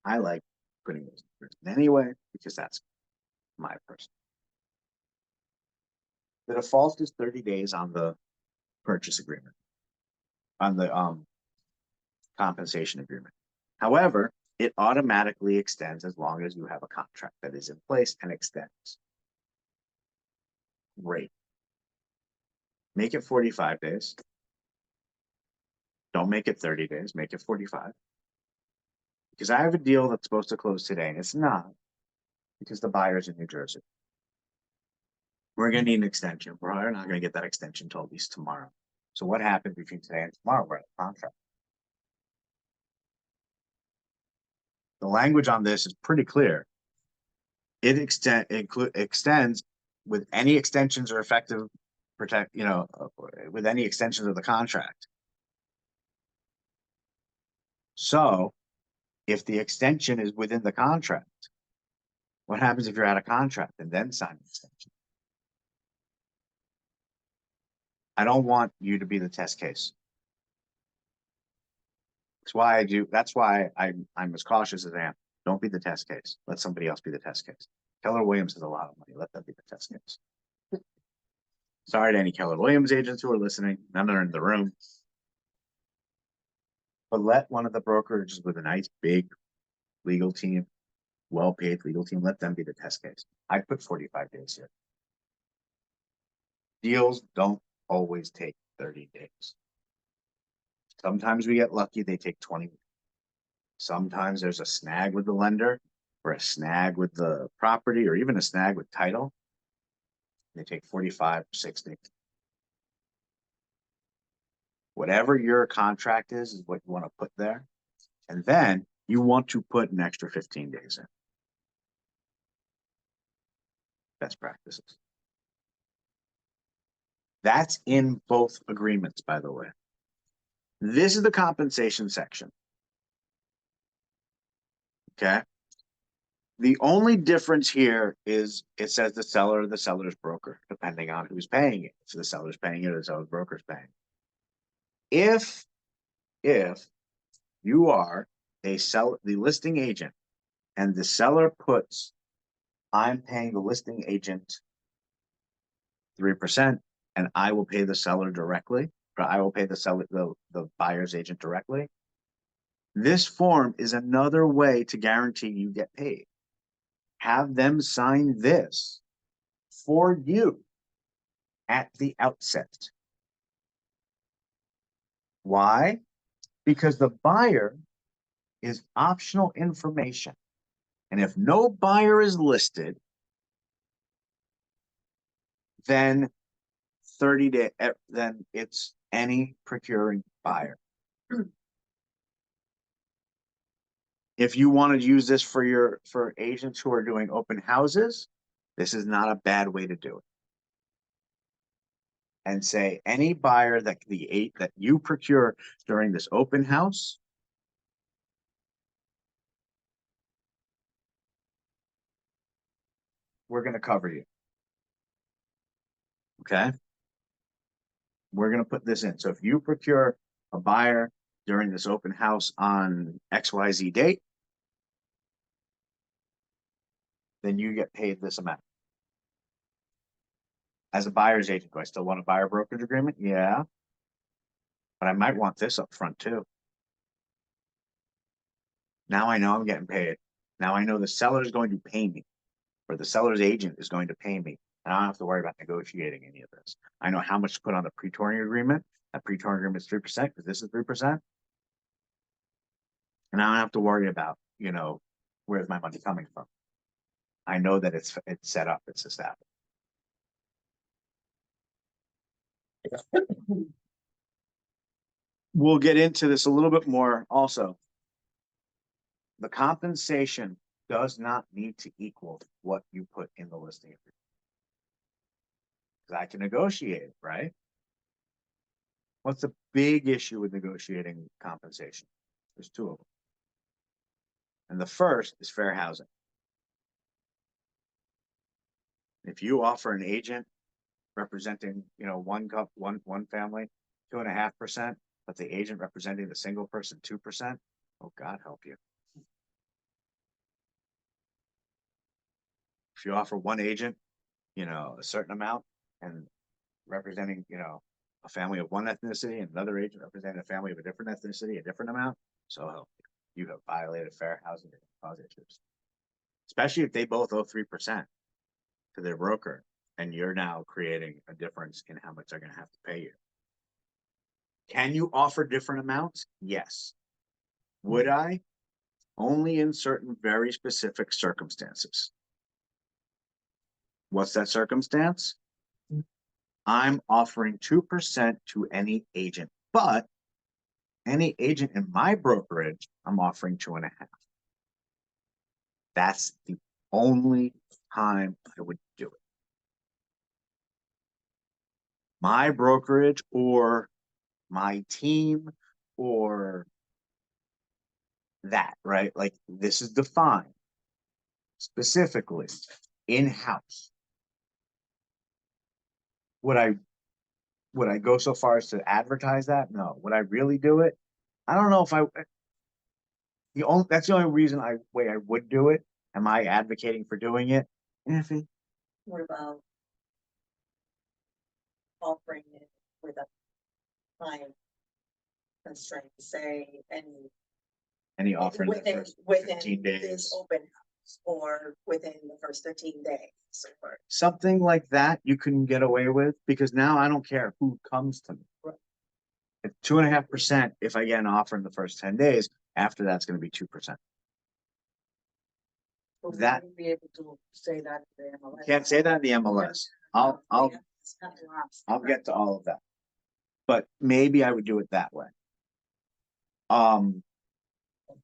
I like putting those in anyway, because that's my person. The default is 30 days on the purchase agreement, on the compensation agreement. However, it automatically extends as long as you have a contract that is in place and extends. Great. Make it 45 days. Don't make it 30 days, make it 45. Because I have a deal that's supposed to close today and it's not because the buyer's in New Jersey. We're going to need an extension. We're not going to get that extension till at least tomorrow. So what happens between today and tomorrow? We're at a contract. The language on this is pretty clear. It extends with any extensions or effective with any extensions of the contract. So if the extension is within the contract, what happens if you're out of contract and then sign the extension? I don't want you to be the test case. That's why I'm as cautious as I am. Don't be the test case. Let somebody else be the test case. Keller Williams has a lot of money. Let them be the test case. Sorry to any Keller Williams agents who are listening. None are in the room. But let one of the brokerages with a nice big legal team, well-paid legal team, let them be the test case. I put 45 days here. Deals don't always take 30 days. Sometimes we get lucky, they take 20 weeks. Sometimes there's a snag with the lender or a snag with the property or even a snag with title. They take 45, 60. Whatever your contract is what you want to put there. And then you want to put an extra 15 days in. Best practices. That's in both agreements, by the way. This is the compensation section. Okay. The only difference here is it says the seller or the seller's broker, depending on who's paying it. If the seller's paying it or the seller's broker's paying it. If you are the listing agent and the seller puts, I'm paying the listing agent 3% and I will pay the seller directly, or I will pay the seller, the buyer's agent directly. This form is another way to guarantee you get paid. Have them sign this for you at the outset. Why? Because the buyer is optional information. And if no buyer is listed, then 30 days, then it's any procuring buyer. If you want to use this for agents who are doing open houses, this is not a bad way to do it. And say any buyer that you procure during this open house, we're going to cover you. Okay. We're going to put this in. So if you procure a buyer during this open house on XYZ date, then you get paid this amount. As a buyer's agent, do I still want a buyer brokerage agreement? Yeah. But I might want this up front too. Now I know I'm getting paid. Now I know the seller is going to pay me, or the seller's agent is going to pay me. And I don't have to worry about negotiating any of this. I know how much to put on the pre-touring agreement. That pre-touring agreement is 3% because this is 3%. And I don't have to worry about, where's my money coming from. I know that it's set up, it's established. We'll get into this a little bit more also. The compensation does not need to equal what you put in the listing agreement. Because I can negotiate it, right? What's the big issue with negotiating compensation? There's two of them. And the first is fair housing. If you offer an agent representing, one family, 2.5%, but the agent representing the single person, 2%, oh, God help you. If you offer one agent, a certain amount and representing, a family of one ethnicity and another agent representing a family of a different ethnicity, a different amount, so help you. You have violated fair housing cause issues. Especially if they both owe 3% to their broker and you're now creating a difference in how much they're going to have to pay you. Can you offer different amounts? Yes. Would I? Only in certain very specific circumstances. What's that circumstance? I'm offering 2% to any agent, but any agent in my brokerage, I'm offering 2.5%. That's the only time I would do it. My brokerage or my team or that, right? Like this is defined specifically in-house. Would I go so far as to advertise that? No. Would I really do it? I don't know if that's the only reason way I would do it. Am I advocating for doing it? Iffy. What about offering it with a time constraint, say, Any offer in the within first 15 this days. open house or within the first 13 days? Or Something like that you can get away with because now I don't care who comes to me. Right. At 2.5%, if I get an offer in the first 10 days, after that's going to be 2%. but That- we wouldn't be able to say that in the MLS. Can't say that in the MLS. I'll get to all of that. But maybe I would do it that way.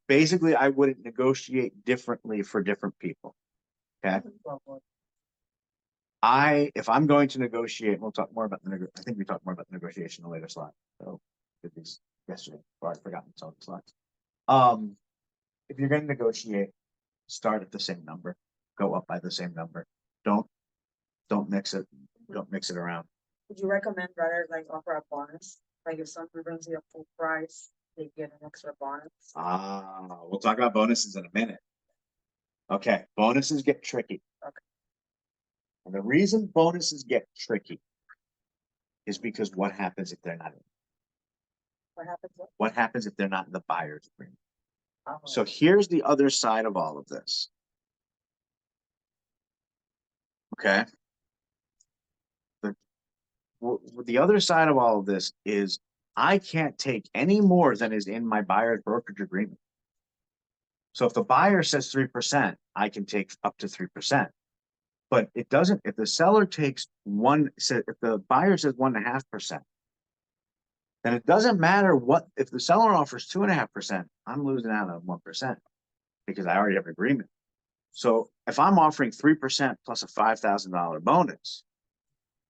Basically, I wouldn't negotiate differently for different people. Okay. If I'm going to negotiate, we'll talk more about I think we talked more about the negotiation in the later slide. So did these yesterday, or I've forgotten some of the slides. If you're going to negotiate, start at the same number, go up by the same number. Don't mix it. Don't mix it around. Would you recommend rather like offer a bonus? Like if someone brings you a full price, they get an extra bonus? We'll talk about bonuses in a minute. Okay, bonuses get tricky. Okay. And the reason bonuses get tricky is because what happens if they're not in? What happens? What happens if they're not in the buyer's agreement? Oh. So here's the other side of all of this. Okay. The other side of all of this is I can't take any more than is in my buyer's brokerage agreement. So if the buyer says 3%, I can take up to 3%. But it doesn't, if the seller takes if the buyer says 1.5%, then it doesn't matter if the seller offers 2.5%, I'm losing out on 1% because I already have an agreement. So if I'm offering 3% plus a $5,000 bonus,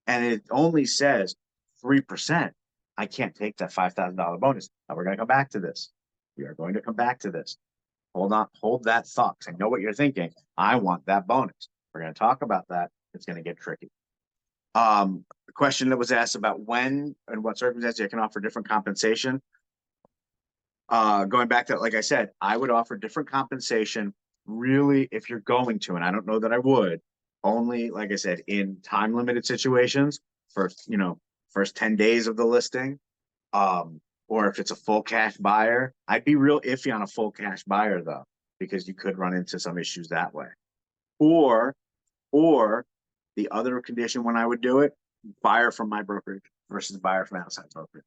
and it only says 3%, I can't take that $5,000 bonus. Now we're going to come back to this. We are going to come back to this. Hold on, hold that thought. I know what you're thinking. I want that bonus. We're going to talk about that. It's going to get tricky. The question that was asked about when and what circumstances I can offer different compensation. Going back to, like I said, I would offer different compensation really if you're going to, and I don't know that I would, only, like I said, in time limited situations first 10 days of the listing. Or if it's a full cash buyer, I'd be real iffy on a full cash buyer though. because you could run into some issues that way. Or the other condition when I would do it, buyer from my brokerage versus buyer from outside brokerage,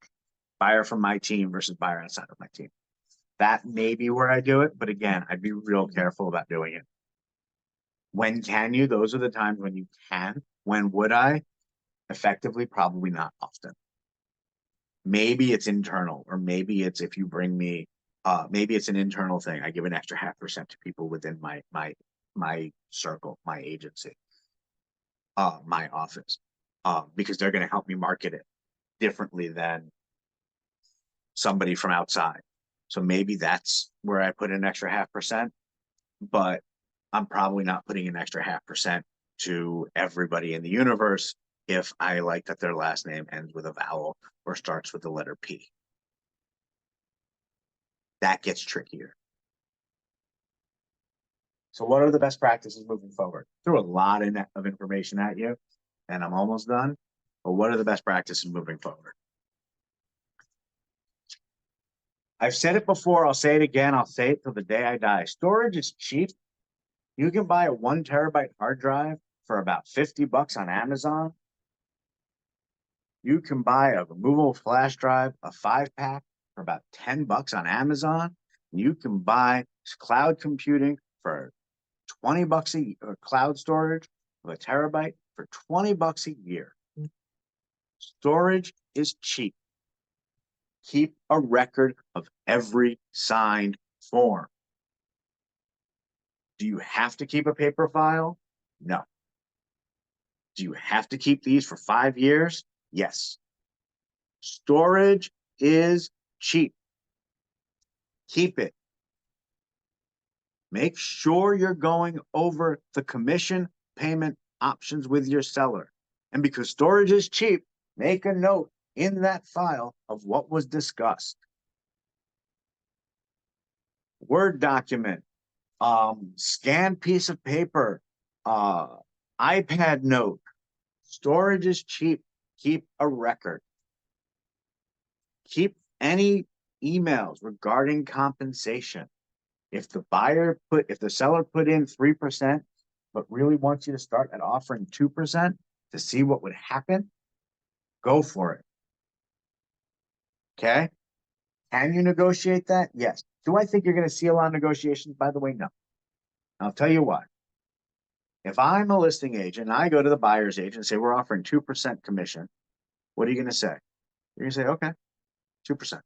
buyer from my team versus buyer outside of my team. That may be where I do it, but again, I'd be real careful about doing it. When can you? Those are the times when you can. When would I? Effectively, probably not often. Maybe it's internal, or maybe it's if you bring me, maybe it's an internal thing. I give an extra 0.5% to people within my circle, my agency, my office, because they're going to help me market it differently than somebody from outside. So maybe that's where I put an extra 0.5%, but I'm probably not putting an extra 0.5% to everybody in the universe if I like that their last name ends with a vowel or starts with the letter P. That gets trickier. So what are the best practices moving forward? Threw a lot of information at you, and I'm almost done. But what are the best practices moving forward? I've said it before. I'll say it again. I'll say it till the day I die. Storage is cheap. You can buy a 1 terabyte hard drive for about $50 on Amazon. You can buy a removable flash drive, a 5-pack, for about $10 on Amazon. You can buy cloud computing for $20 a year, or cloud storage of a terabyte for $20 a year. Storage is cheap. Keep a record of every signed form. Do you have to keep a paper file? No. Do you have to keep these for 5 years? Yes. Storage is cheap. Keep it. Make sure you're going over the commission payment options with your seller. And because storage is cheap, make a note in that file of what was discussed. Word document, scanned piece of paper, iPad note. Storage is cheap. Keep a record. Keep any emails regarding compensation. If the seller put in 3%, but really wants you to start at offering 2% to see what would happen, go for it. Okay? Can you negotiate that? Yes. Do I think you're going to see a lot of negotiations? By the way, no. I'll tell you why. If I'm a listing agent and I go to the buyer's agent and say, we're offering 2% commission, what are you going to say? You're going to say, okay, 2%.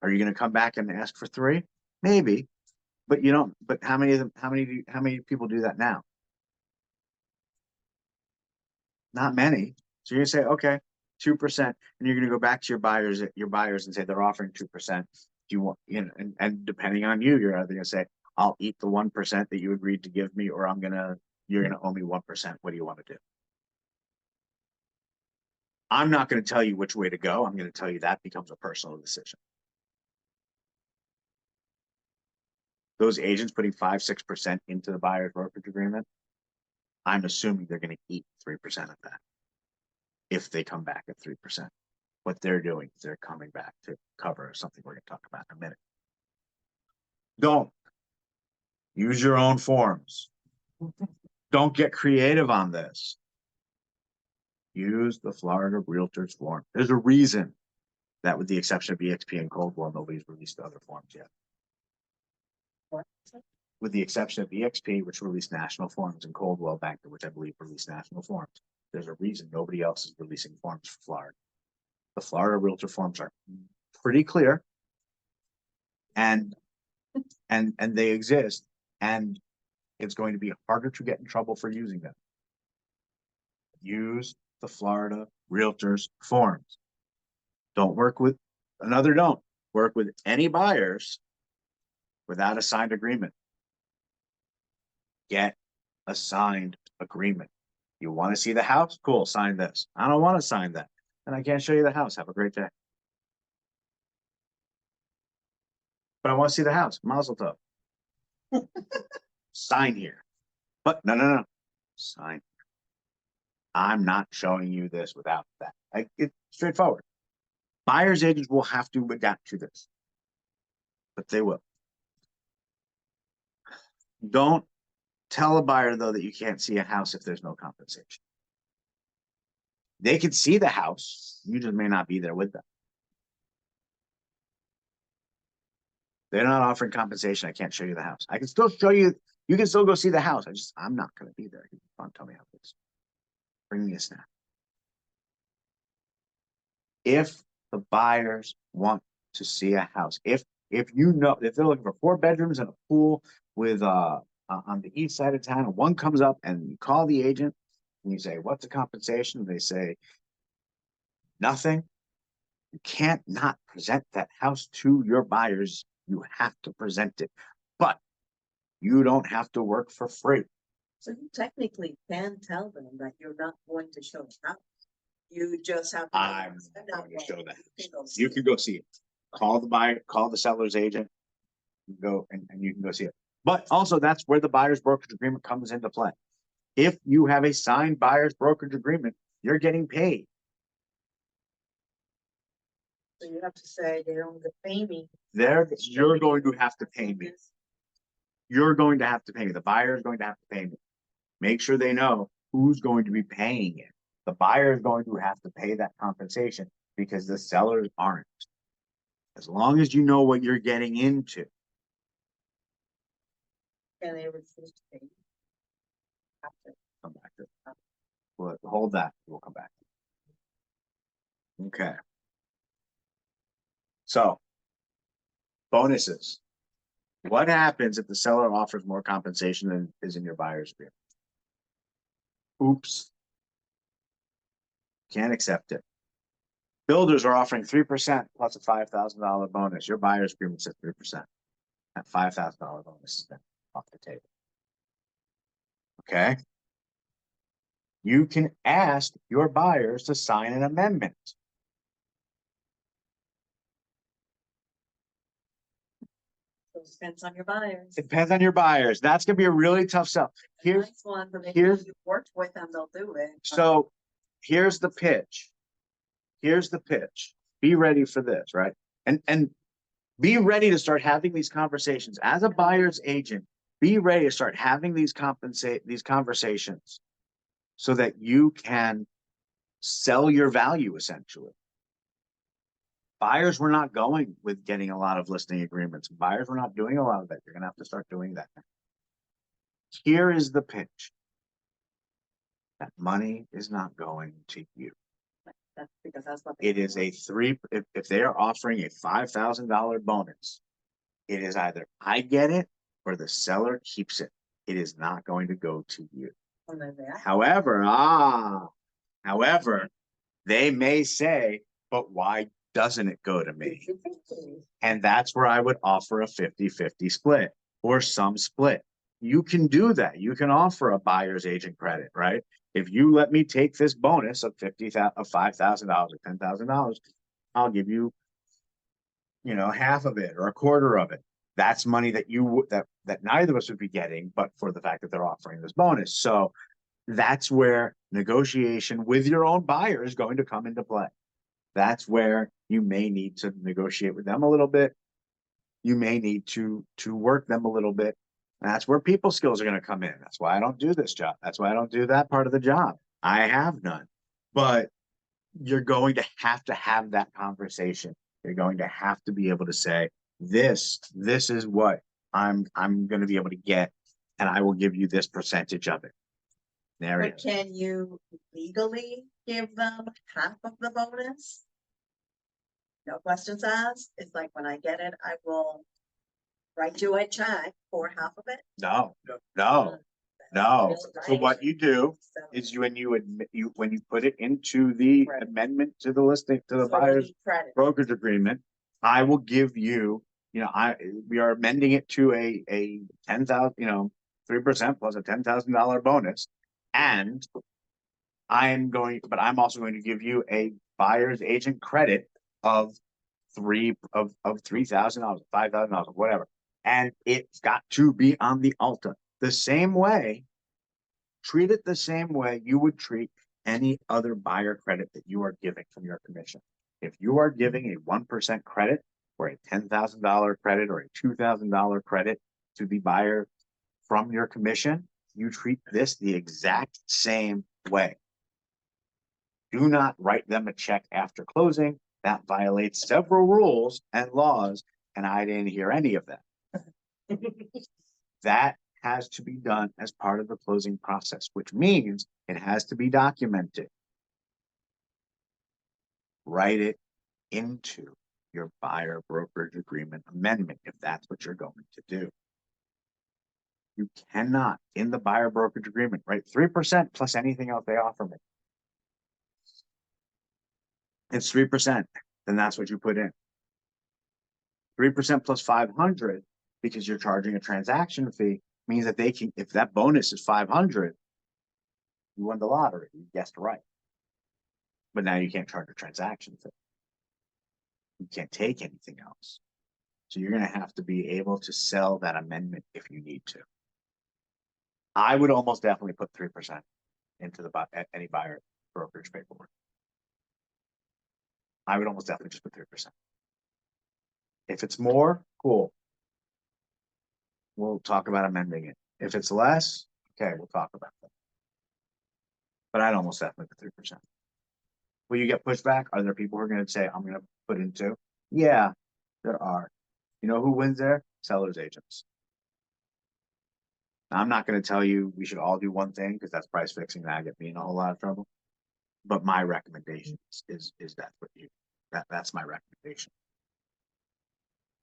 Are you going to come back and ask for 3? Maybe, but you don't. But how many people do that now? Not many. So you're going to say, okay, 2%, and you're going to go back to your buyers and say they're offering 2%. Do you want, and depending on you, you're either going to say, I'll eat the 1% that you agreed to give me, or you're going to owe me 1%. What do you want to do? I'm not going to tell you which way to go. I'm going to tell you that becomes a personal decision. Those agents putting 5-6% into the buyer's brokerage agreement, I'm assuming they're going to eat 3% of that if they come back at 3%. What they're doing is they're coming back to cover something we're going to talk about in a minute. Don't use your own forms. Don't get creative on this. Use the Florida Realtors form. There's a reason that, with the exception of EXP and Coldwell, nobody's released other forms yet. With the exception of EXP, which released national forms, and Coldwell Banker, which I believe released national forms. There's a reason nobody else is releasing forms for Florida. The Florida Realtor forms are pretty clear, and they exist, and it's going to be harder to get in trouble for using them. Use the Florida Realtors forms. Don't work with any buyers without a signed agreement. Get a signed agreement. You want to see the house? Cool, sign this. I don't want to sign that. And I can't show you the house. Have a great day. But I want to see the house. Mazel tov. Sign here. But no. Sign. I'm not showing you this without that. It's straightforward. Buyer's agents will have to adapt to this, but they will. Don't tell a buyer though that you can't see a house if there's no compensation. They can see the house, you just may not be there with them. They're not offering compensation. I can't show you the house. I can still show you. You can still go see the house. I'm not going to be there. You can't tell me how it is. Bring me a snap. If the buyers want to see a house, if you know if they're looking for 4 bedrooms and a pool with on the east side of town, and one comes up and you call the agent and you say, "What's the compensation?" They say, "Nothing." You can't not present that house to your buyers. You have to present it, but you don't have to work for free. So you technically can tell them that you're not going to show the house. You just have. to- I'm not going to show that. You can go see You can go see it. Call the buyer, call the seller's agent, go and you can go see it. But also that's where the buyer's brokerage agreement comes into play. If you have a signed buyer's brokerage agreement, you're getting paid. So you have to say they don't get pay me. You're going to have to pay me. You're going to have to pay me. The buyer is going to have to pay me. Make sure they know who's going to be paying it. The buyer is going to have to pay that compensation because the sellers aren't. As long as you know what you're getting into. Can they refuse to pay? After. Come back to it. Well, hold that. We'll come back. Okay. So, bonuses. What happens if the seller offers more compensation than is in your buyer's agreement? Oops. Can't accept it. Builders are offering 3% plus a $5,000 bonus. Your buyer's agreement says 3%. That $5,000 bonus is then off the table. Okay. You can ask your buyers to sign an amendment. So it depends on your buyers. It depends on your buyers. That's going to be a really tough sell. Here's Nice one, but here's- if you worked with them, they'll do it. so here's the pitch. Here's the pitch. Be ready for this, right? And be ready to start having these conversations as a buyer's agent. Be ready to start having these conversations so that you can sell your value essentially. Buyers were not going with getting a lot of listing agreements. Buyers were not doing a lot of that. You're going to have to start doing that. Here is the pitch. That money is not going to you. That's because that's what. they It is a if they are offering a $5,000 bonus, it is either I get it or the seller keeps it. It is not going to go to you. want. And then they- However, they may say, but why doesn't it go to me? And that's where I would offer a 50-50 split or some split. You can do that. You can offer a buyer's agent credit, right? If you let me take this bonus of $5,000 or $10,000, I'll give you, half of it or a quarter of it. That's money that that neither of us would be getting, but for the fact that they're offering this bonus. So that's where negotiation with your own buyer is going to come into play. That's where you may need to negotiate with them a little bit. You may need to work them a little bit. That's where people skills are going to come in. That's why I don't do this job. That's why I don't do that part of the job. I have none. But you're going to have that conversation. You're going to have to be able to say, this is what I'm going to be able to get, and I will give you this percentage of it. There it But is. can you legally give them half of the bonus? No questions asked. It's like when I get it, I will write you a check for half of it. No. So Right. what you do So- is when you put it into the Right. amendment to the listing to the so we buyer's need credit. brokerage agreement, I will give you, we are amending it to a 10,000, 3% plus a $10,000 bonus. And but I'm also going to give you a buyer's agent credit of $3,000, $5,000, whatever. And it's got to be on the Alta. The same way, treat it the same way you would treat any other buyer credit that you are giving from your commission. If you are giving a 1% credit or a $10,000 credit or a $2,000 credit to the buyer from your commission, you treat this the exact same way. Do not write them a check after closing. That violates several rules and laws, and I didn't hear any of that. That has to be done as part of the closing process, which means it has to be documented. Write it into your buyer brokerage agreement amendment if that's what you're going to do. You cannot, in the buyer brokerage agreement, write 3% plus anything else they offer me. It's 3%, then that's what you put in. 3% plus 500, because you're charging a transaction fee, means that they can, if that bonus is 500, you won the lottery, you guessed right. But now you can't charge a transaction fee. You can't take anything else. So you're going to have to be able to sell that amendment if you need to. I would almost definitely put 3% into the any buyer brokerage paperwork. I would almost definitely just put 3%. If it's more, cool. We'll talk about amending it. If it's less, okay, we'll talk about that. But I'd almost definitely put 3%. Will you get pushback? Are there people who are going to say, I'm going to put in 2? Yeah, there are. You know who wins there? Sellers agents. Now, I'm not going to tell you we should all do one thing because that's price fixing and I get me in a whole lot of trouble. But my recommendation is that's what you, that's my recommendation.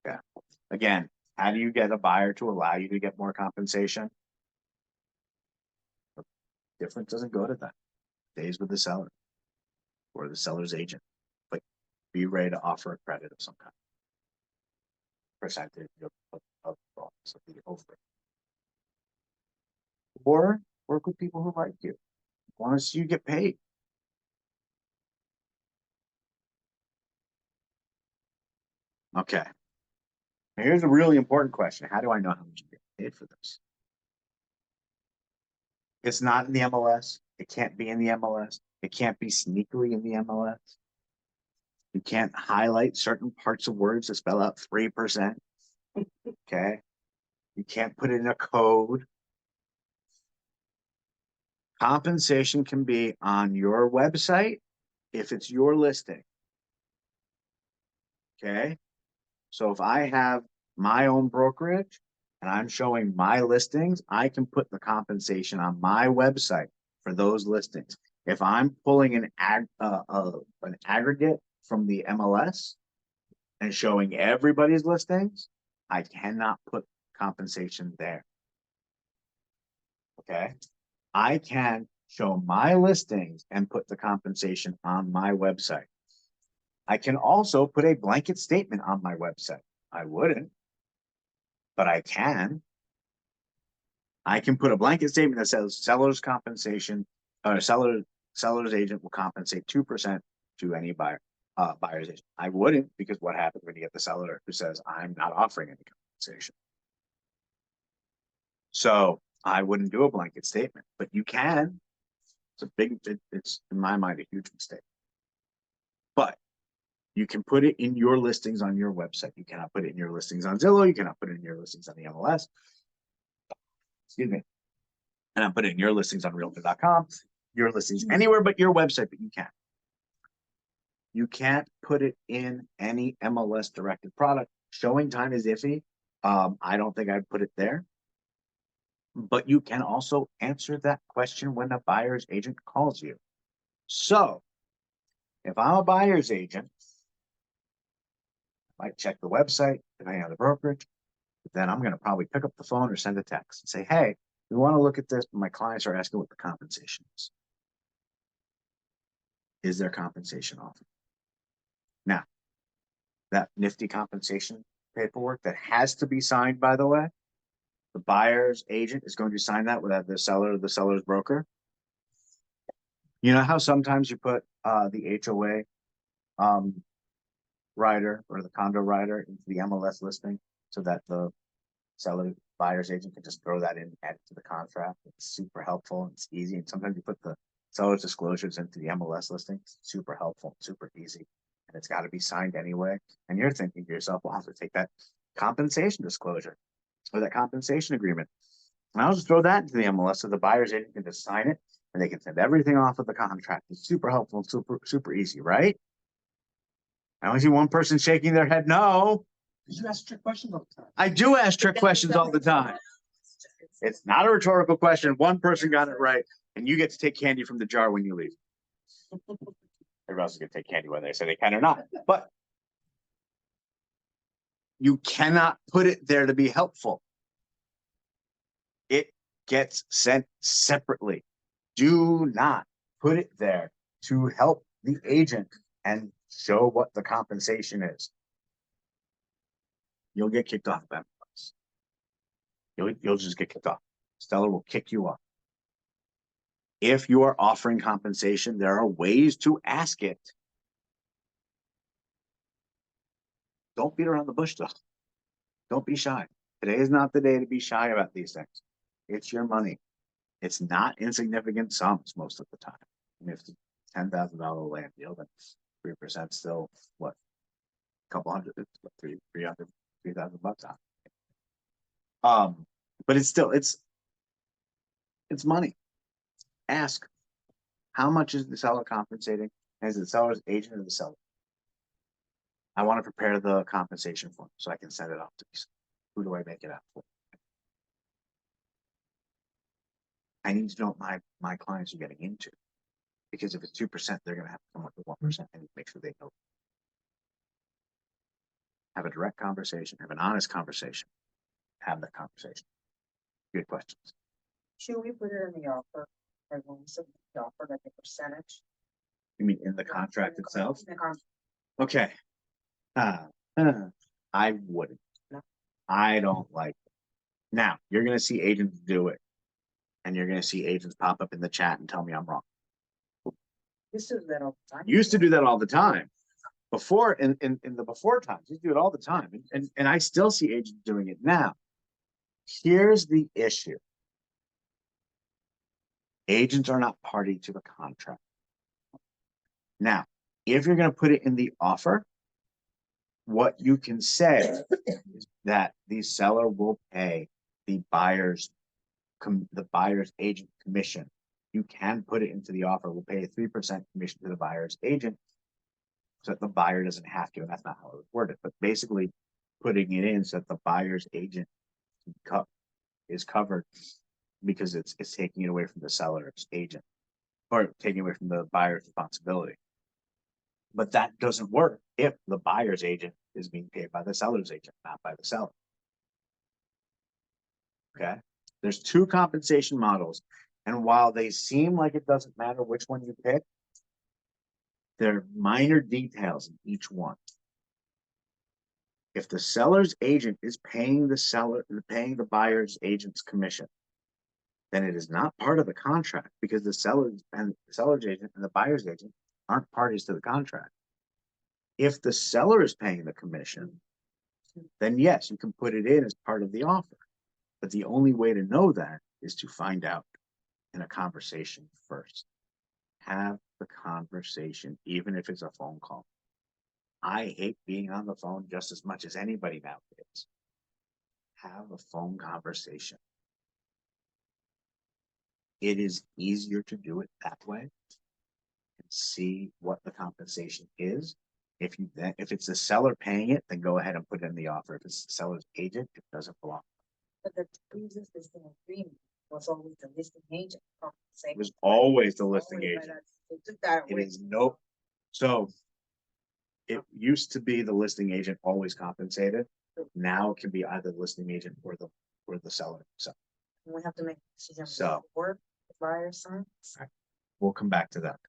Yeah. Again, how do you get a buyer to allow you to get more compensation? The difference doesn't go to them. Stays with the seller or the seller's agent. But be ready to offer a credit of some kind. Percentage of the over. Or work with people who like you. Want to see you get paid. Okay. Now here's a really important question. How do I know how much you get paid for this? It's not in the MLS. It can't be in the MLS. It can't be sneakily in the MLS. You can't highlight certain parts of words to spell out 3%. Okay. You can't put it in a code. Compensation can be on your website if it's your listing. Okay. So if I have my own brokerage and I'm showing my listings, I can put the compensation on my website for those listings. If I'm pulling an aggregate from the MLS and showing everybody's listings, I cannot put compensation there. Okay. I can show my listings and put the compensation on my website. I can also put a blanket statement on my website. I wouldn't, but I can. I can put a blanket statement that says seller's compensation or seller's agent will compensate 2% to any buyer's agent. I wouldn't, because what happens when you get the seller who says I'm not offering any compensation? So I wouldn't do a blanket statement, but you can. It's in my mind a huge mistake. But you can put it in your listings on your website. You cannot put it in your listings on Zillow. You cannot put it in your listings on the MLS. Excuse me. And I put it in your listings on realtor.com, your listings anywhere but your website, but you can. You can't put it in any MLS directed product. Showing time is iffy. I don't think I'd put it there. But you can also answer that question when a buyer's agent calls you. So if I'm a buyer's agent, I might check the website, depending on the brokerage, but then I'm going to probably pick up the phone or send a text and say, hey, we want to look at this, but my clients are asking what the compensation is. Is there compensation offered? Now, that nifty compensation paperwork that has to be signed, by the way, the buyer's agent is going to sign that without the seller or the seller's broker. You know how sometimes you put the HOA rider or the condo rider into the MLS listing so that the buyer's agent can just throw that in, add it to the contract. It's super helpful. It's easy. And sometimes you put the seller's disclosures into the MLS listing. It's super helpful, super easy. And it's got to be signed anyway. And you're thinking to yourself, well, I'll have to take that compensation disclosure or that compensation agreement And I'll just throw that into the MLS so the buyer's agent can just sign it and they can send everything off of the contract. It's super helpful and super easy, right? I only see one person shaking their head no. You ask trick questions all the time. I do ask trick questions all the time. It's not a rhetorical question. One person got it right, and you get to take candy from the jar when you leave. Everybody else is gonna take candy whether they say they can or not, but you cannot put it there to be helpful. It gets sent separately. Do not put it there to help the agent and show what the compensation is. You'll get kicked off that place. You'll just get kicked off. Seller will kick you off. If you are offering compensation, there are ways to ask it. Don't beat around the bush though. Don't be shy. Today is not the day to be shy about these things. It's your money. It's not insignificant sums most of the time. I mean, if it's a $10,000 land deal, then 3% still what? A couple hundred, $3,000 on. But it's still it's money. Ask, how much is the seller compensating? And is it the seller's agent or the seller? I want to prepare the compensation form so I can send it off to you. Who do I make it out for? I need to know what my clients are getting into. Because if it's 2%, they're going to have to come up with 1% and make sure they know. Have a direct conversation, have an honest conversation. Have that conversation. Good questions. Should we put it in the offer? Or when we submit the offer, like a percentage? You mean in the contract itself? In the contract. Okay. I wouldn't. No. I don't like it. Now, you're going to see agents do it. And you're going to see agents pop up in the chat and tell me I'm wrong. Used to do that all the time. Used to do that all the time. Before, in the before times, you do it all the time. And I still see agents doing it now. Here's the issue. Agents are not party to the contract. Now, if you're going to put it in the offer, what you can say is that the seller will pay the buyer's agent commission. You can put it into the offer. We'll pay a 3% commission to the buyer's agent so that the buyer doesn't have to. And that's not how it was worded, but basically putting it in so that the buyer's agent is covered because it's taking it away from the seller's agent or taking away from the buyer's responsibility. But that doesn't work if the buyer's agent is being paid by the seller's agent, not by the seller. Okay. There's two compensation models. And while they seem like it doesn't matter which one you pick, there are minor details in each one. If the seller's agent is paying the buyer's agent's commission, then it is not part of the contract because the seller's agent and the buyer's agent aren't parties to the contract. If the seller is paying the commission, then yes, you can put it in as part of the offer. But the only way to know that is to find out in a conversation first. Have the conversation, even if it's a phone call. I hate being on the phone just as much as anybody nowadays. Have a phone conversation. It is easier to do it that way and see what the compensation is. If it's the seller paying it, then go ahead and put it in the offer. If it's the seller's agent, it doesn't belong. But the previous listing agreement was always the listing agent. It was always the listing agent. They took that It away. is no. So it used to be the listing agent always compensated. Now it can be either the listing agent or the seller. So We have to make a decision. So- Work, the buyer signs. we'll come back to that.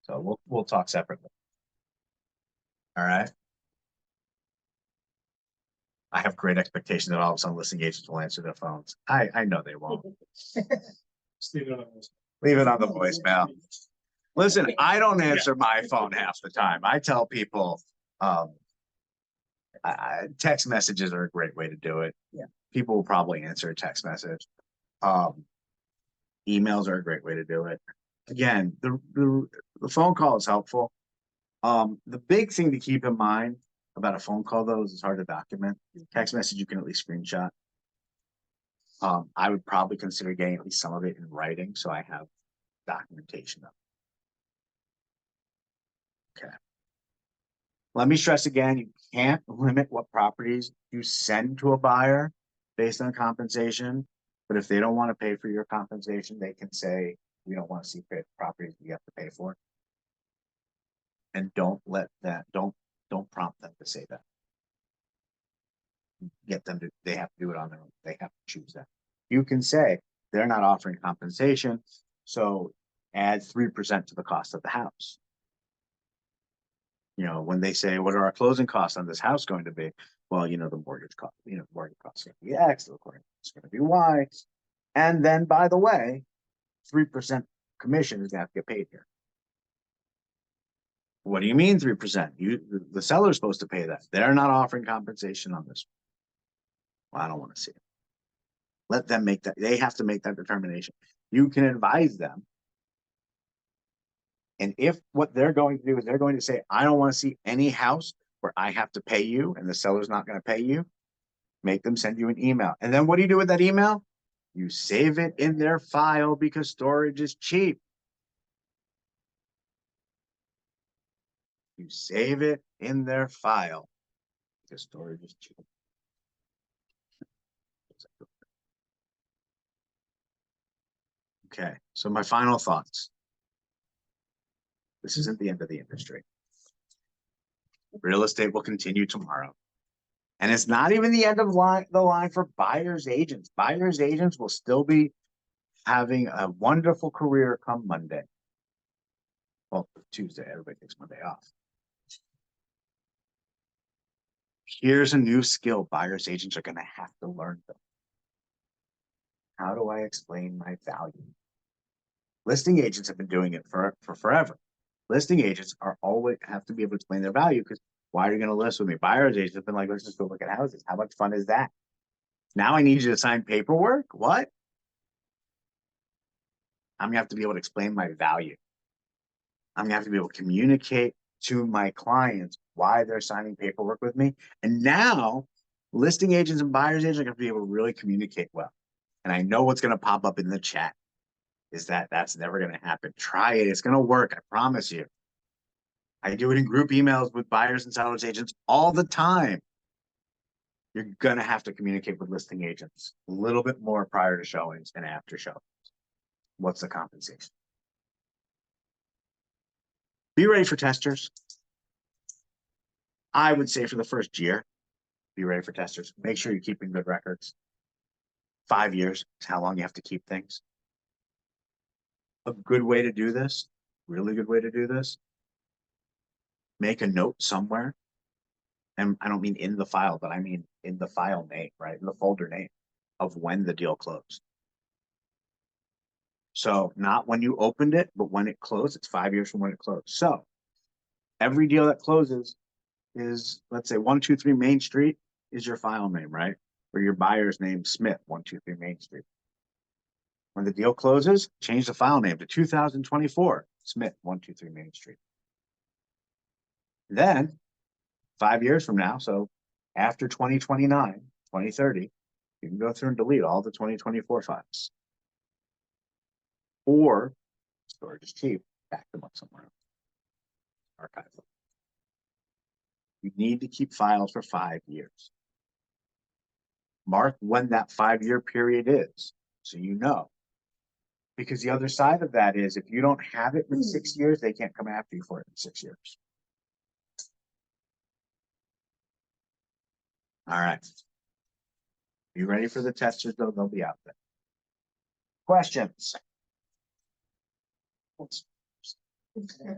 So we'll talk separately. All right. I have great expectations that all of a sudden listing agents will answer their phones. I know they won't. Just leave it on those. Leave it on the voicemail. Listen, I don't answer my phone half the time. I tell people, text messages are a great way to do it. Yeah. People will probably answer a text message. Emails are a great way to do it. Again, the phone call is helpful. The big thing to keep in mind about a phone call though is it's hard to document. Text message you can at least screenshot. I would probably consider getting at least some of it in writing, so I have documentation of it. Okay. Let me stress again, you can't limit what properties you send to a buyer based on compensation. But if they don't want to pay for your compensation, they can say, we don't want to see properties we have to pay for. And don't prompt them to say that. Get them to, they have to do it on their own. They have to choose that. You can say they're not offering compensation, so add 3% to the cost of the house. You know, when they say, what are our closing costs on this house going to be? Well, you know, the mortgage cost, mortgage costs are going to be X, the recording is going to be Y. And then, by the way, 3% commission is going to have to get paid here. What do you mean 3%? The seller's supposed to pay that. They're not offering compensation on this. Well, I don't want to see it. Let them make that. They have to make that determination. You can advise them. And if what they're going to do is they're going to say, I don't want to see any house where I have to pay you and the seller's not going to pay you, make them send you an email. And then what do you do with that email? You save it in their file because storage is cheap. You save it in their file because storage is cheap. Okay, so my final thoughts. This isn't the end of the industry. Real estate will continue tomorrow. And it's not even the end of the line for buyer's agents. Buyer's agents will still be having a wonderful career come Monday. Well, Tuesday, everybody takes Monday off. Here's a new skill buyer's agents are going to have to learn them. How do I explain my value? Listing agents have been doing it for forever. Listing agents are always have to be able to explain their value because why are you going to list with me? Buyer's agents have been like, let's just go look at houses. How much fun is that? Now I need you to sign paperwork? What? I'm going to have to be able to explain my value. I'm going to have to be able to communicate to my clients why they're signing paperwork with me. And now listing agents and buyer's agents are going to be able to really communicate well. And I know what's going to pop up in the chat is that's never going to happen. Try it. It's going to work. I promise you. I do it in group emails with buyers and sellers agents all the time. You're going to have to communicate with listing agents a little bit more prior to showings and after showings. What's the compensation? Be ready for testers. I would say for the first year, be ready for testers. Make sure you're keeping good records. 5 years is how long you have to keep things. A good way to do this, really good way to do this, make a note somewhere. And I don't mean in the file, but I mean in the file name, right? In the folder name of when the deal closed. So not when you opened it, but when it closed. It's 5 years from when it closed. So every deal that closes is, let's say 123 Main Street is your file name, right? Or your buyer's name, Smith, 123 Main Street. When the deal closes, change the file name to 2024 Smith, 123 Main Street. Then 5 years from now, so after 2029, 2030, you can go through and delete all the 2024 files. Or storage is cheap, back them up somewhere else. Archive them. You need to keep files for 5 years. Mark when that 5-year period is, so you know. Because the other side of that is if you don't have it in 6 years, they can't come after you for it in 6 years. All right. You ready for the testers? They'll be out there. Questions?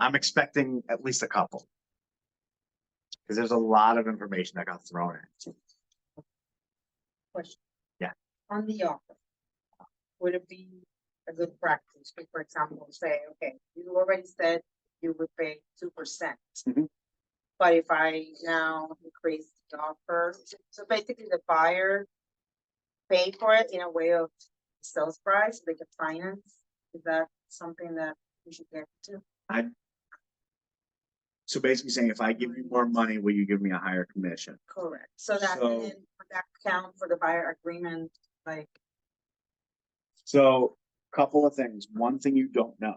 I'm expecting at least a couple. Because there's a lot of information that got thrown in. Question. Yeah. On the offer, would it be a good practice to, for example, say, okay, you already said you would pay 2%. Mhm. But if I now increase the offer, so basically the buyer pay for it in a way of sales price, they can finance. Is that something that we should get to? So basically saying, if I give you more money, will you give me a higher commission? Correct. So that, So- and then would that count for the buyer agreement, like So, couple of things. One thing you don't know.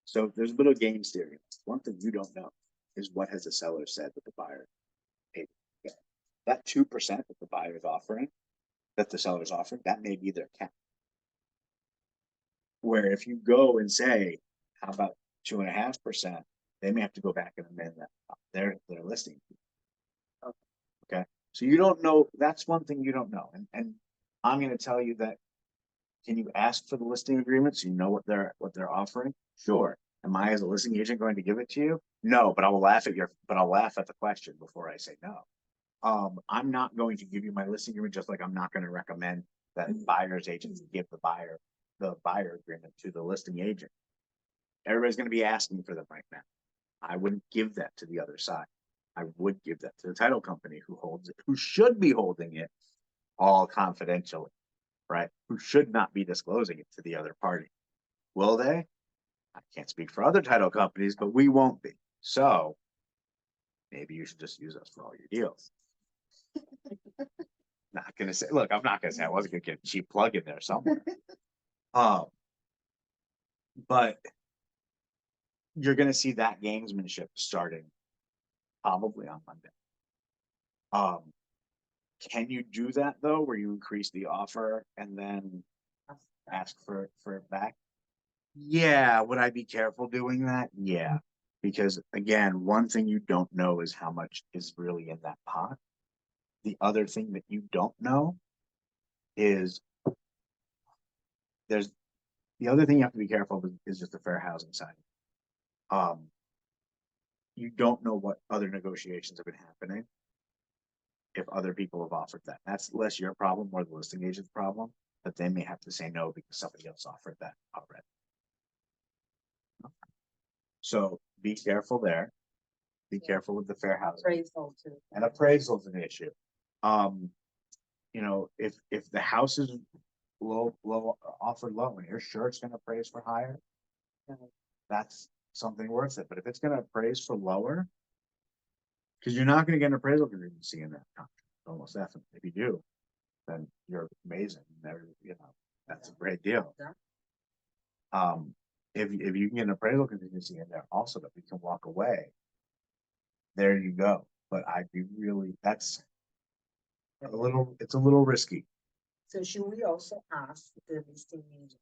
So there's a little game theory. One thing you don't know is what has the seller said that the buyer paid. That 2% that the buyer is offering, that the seller's offering, that may be their cap. Where if you go and say, how about 2.5%, they may have to go back and amend that, their listing. Okay, so you don't know, that's one thing you don't know, and I'm gonna tell you that. Can you ask for the listing agreement so you know what they're offering? Sure. Am I as a listing agent going to give it to you? No, but I'll laugh at the question before I say no. I'm not going to give you my listing agreement, just like I'm not going to recommend that buyer's agents give the buyer agreement to the listing agent. Everybody's going to be asking for them right now. I wouldn't give that to the other side. I would give that to the title company who holds it, who should be holding it all confidentially, right? Who should not be disclosing it to the other party. Will they? I can't speak for other title companies, but we won't be. So maybe you should just use us for all your deals. Not gonna say, look, I'm not gonna say I wasn't gonna get a cheap plug in there somewhere. But you're gonna see that gamesmanship starting probably on Monday. Can you do that though, where you increase the offer and then ask for it back? Yeah, would I be careful doing that? Yeah, because again, one thing you don't know is how much is really in that pot. The other thing that you don't know is there's the other thing you have to be careful of is just the fair housing side. You don't know what other negotiations have been happening if other people have offered that. That's less your problem, more the listing agent's problem, but they may have to say no because somebody else offered that already. So be careful there. Be careful with the fair housing. Appraisal too. And appraisal is an issue. You know, if the house is low offered low and you're sure it's gonna appraise for higher, that's something worth it. But if it's gonna appraise for lower, because you're not gonna get an appraisal contingency in that contract, almost definitely. If you do, then you're amazing. You know, that's a great deal. Yeah. If you can get an appraisal contingency in there also that we can walk away, there you go. But I'd be really, it's a little risky. So should we also ask the listing agent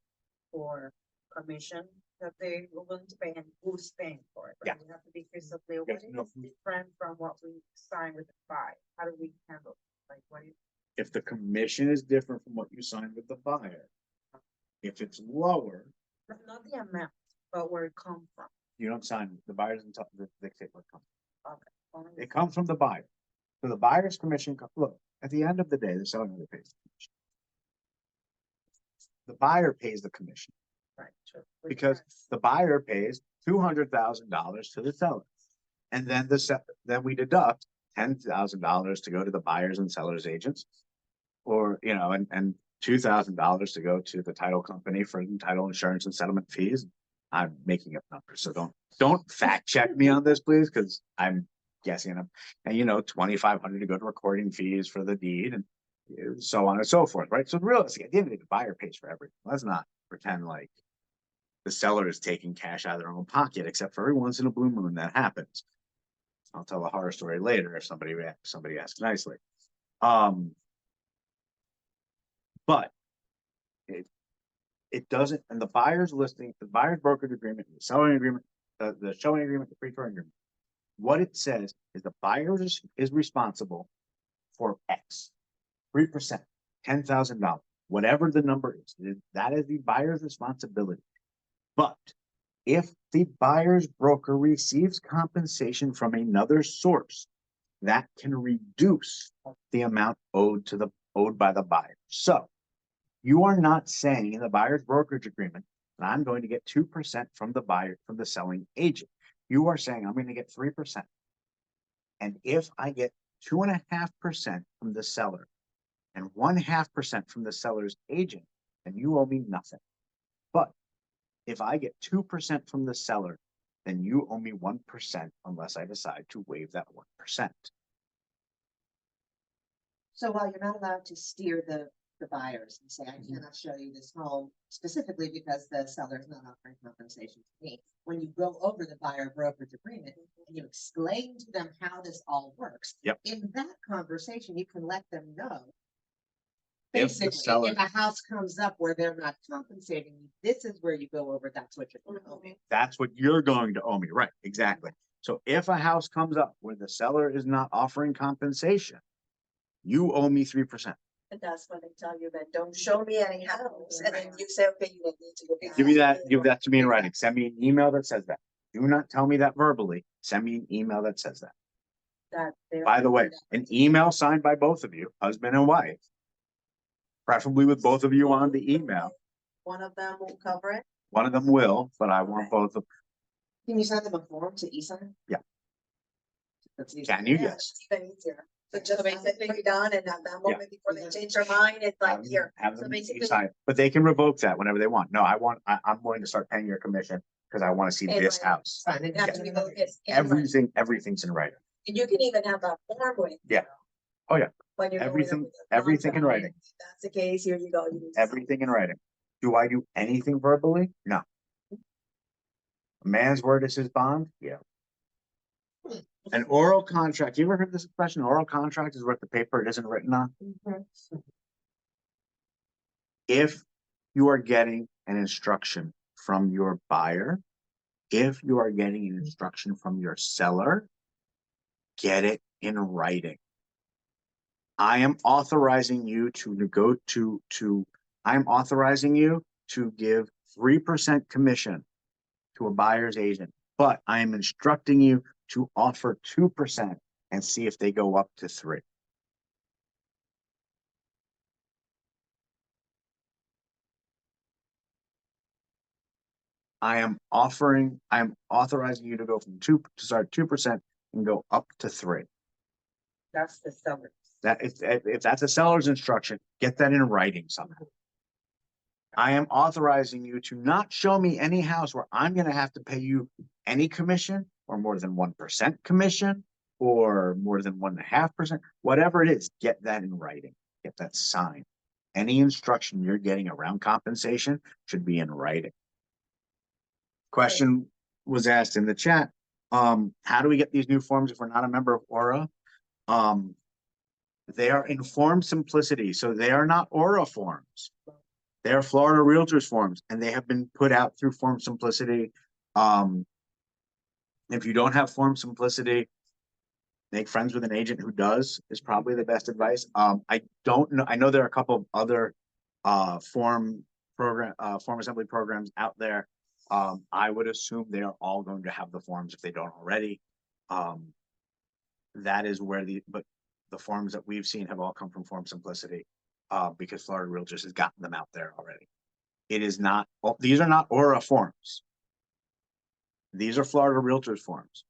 for commission that they were willing to pay and who's paying for it? Right? Yeah. We have to be crystal clear. Yeah, What is no. different from what we signed with the buyer? How do we handle it? Like what do you? If the commission is different from what you signed with the buyer, if it's lower, Not the amount, but where it come from. you don't sign, the buyers and dictate what comes. Okay. Only It comes from the buyer. So the buyer's commission, look, at the end of the day, the seller only pays the commission. The buyer pays the commission right, true. because the buyer pays $200,000 to the seller. And then then we deduct $10,000 to go to the buyers and sellers agents, or, you know, and $2,000 to go to the title company for title insurance and settlement fees. I'm making up numbers, so don't fact check me on this, please, because I'm guessing them. And you know, $2,500 to go to recording fees for the deed, and so on and so forth, right? So realistically, at the end of the day, the buyer pays for everything. Let's not pretend like the seller is taking cash out of their own pocket, except for every once in a blue moon that happens. I'll tell a horror story later if somebody asks nicely. But it doesn't, and the buyer's listing, the buyer's brokerage agreement, the selling agreement, the showing agreement, the pre-touring agreement, what it says is the buyer is responsible for X, 3%, $10,000, whatever the number is. That is the buyer's responsibility. But if the buyer's broker receives compensation from another source, that can reduce the amount owed by the buyer. So you are not saying in the buyer's brokerage agreement that I'm going to get 2% from the selling agent. You are saying I'm going to get 3%. And if I get 2.5% from the seller and 0.5% from the seller's agent, then you owe me nothing. But if I get 2% from the seller, then you owe me 1% unless I decide to waive that 1%. So while you're not allowed to steer the the buyers and say, I cannot show you this home specifically because the seller is not offering compensation to me. When you go over the buyer brokerage agreement and you explain to them how this all works. Yep. In that conversation, you can let them know. If the Basically, seller- if a house comes up where they're not compensating you, this is where you go over, that's what you're gonna owe me. That's what you're going to owe me, right? Exactly. So if a house comes up where the seller is not offering compensation, you owe me 3%. And that's when they tell you that, don't show me any house, and then you say, okay, you don't need to. Give that to me in writing. Send me an email that says that. Do not tell me that verbally. Send me an email that says that. By the way, an email signed by both of you, husband and wife, preferably with both of you on the email. One of them will cover it. One of them will, but I want both of, Can you send them a form to e-sign? Yeah. That's easy. Can you? Yeah, Yes. that's even easier. So just basically be done, and at that Yeah. moment before they change their mind, it's like, here. have So them basically- sign, but they can revoke that whenever they want. No, I'm willing to start paying your commission because I want to see And this right. house. Fine, it has to be both, it's in writing. Everything's in writing. And you can even have that form with. Yeah. Oh, yeah. When you're going Everything- over the everything in contract. writing. If that's the case, here you go. You need to sign. Everything in writing. Do I do anything verbally? No. A man's word is his bond? Yeah. An oral contract, you ever heard this expression? Oral contract is worth the paper it isn't written on. Mhm. If you are getting an instruction from your buyer, if you are getting an instruction from your seller, get it in writing. I am authorizing you I'm authorizing you to give 3% commission to a buyer's agent, but I am instructing you to offer 2% and see if they go up to 3%. I am authorizing you to go from 2% and go up to 3%. That's the seller. That if that's a seller's instruction, get that in writing somehow. I am authorizing you to not show me any house where I'm gonna have to pay you any commission or more than 1% commission or more than 1.5%, whatever it is, get that in writing, get that signed. Any instruction you're getting around compensation should be in writing. Question was asked in the chat. How do we get these new forms if we're not a member of Aura? They are in Form Simplicity, so they are not Aura forms. They are Florida Realtors forms, and they have been put out through Form Simplicity. If you don't have Form Simplicity, make friends with an agent who does is probably the best advice. I don't know. I know there are a couple of other form assembly programs out there. I would assume they are all going to have the forms if they don't already. That is where the forms that we've seen have all come from Form Simplicity, because Florida Realtors has gotten them out there already. It is not, these are not Aura forms. These are Florida Realtors forms.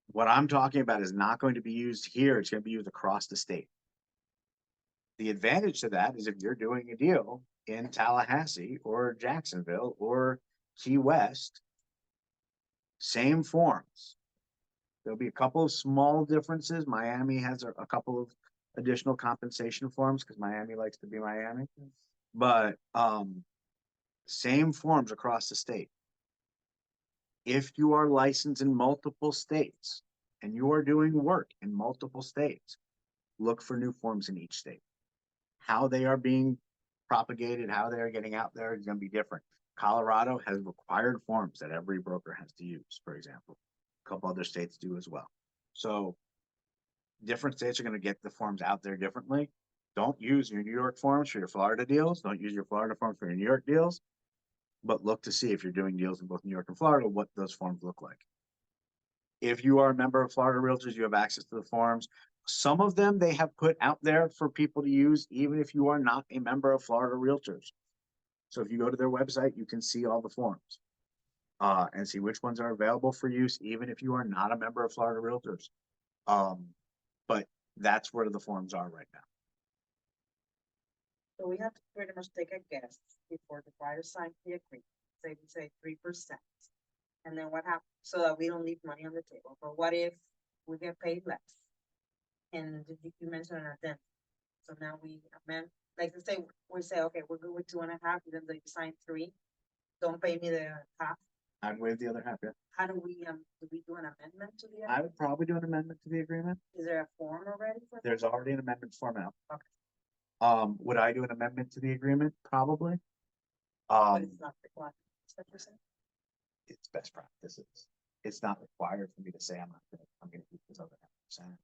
What I'm talking about is not going to be used here. It's going to be used across the state. The advantage to that is if you're doing a deal in Tallahassee or Jacksonville or Key West, same forms. There'll be a couple of small differences. Miami has a couple of additional compensation forms because Miami likes to be Miami. But same forms across the state. If you are licensed in multiple states and you are doing work in multiple states, look for new forms in each state. How they are being propagated, how they are getting out there is going to be different. Colorado has required forms that every broker has to use, for example. A couple other states do as well. So different states are going to get the forms out there differently. Don't use your New York forms for your Florida deals. Don't use your Florida forms for your New York deals. But look to see if you're doing deals in both New York and Florida, what those forms look like. If you are a member of Florida Realtors, you have access to the forms. Some of them they have put out there for people to use, even if you are not a member of Florida Realtors. So if you go to their website, you can see all the forms and see which ones are available for use, even if you are not a member of Florida Realtors. But that's where the forms are right now. So we have to pretty much take a guess before the buyer signs the agreement. Say we say 3%. And then what happens? So that we don't leave money on the table. But what if we get paid less? And you mentioned an addendum. So now we amend, like, let's say, we say, okay, we're good with 2.5, then they sign 3. Don't pay me the half. I'd waive the other half, yeah. How do we do an amendment to the, I would probably do an amendment to the agreement. is there a form already for that? There's already an amendment form out. Okay. Would I do an amendment to the agreement? Probably. But it's not required. Is that what you're saying? It's best practices. It's not required for me to say I'm gonna keep this other half %. I'm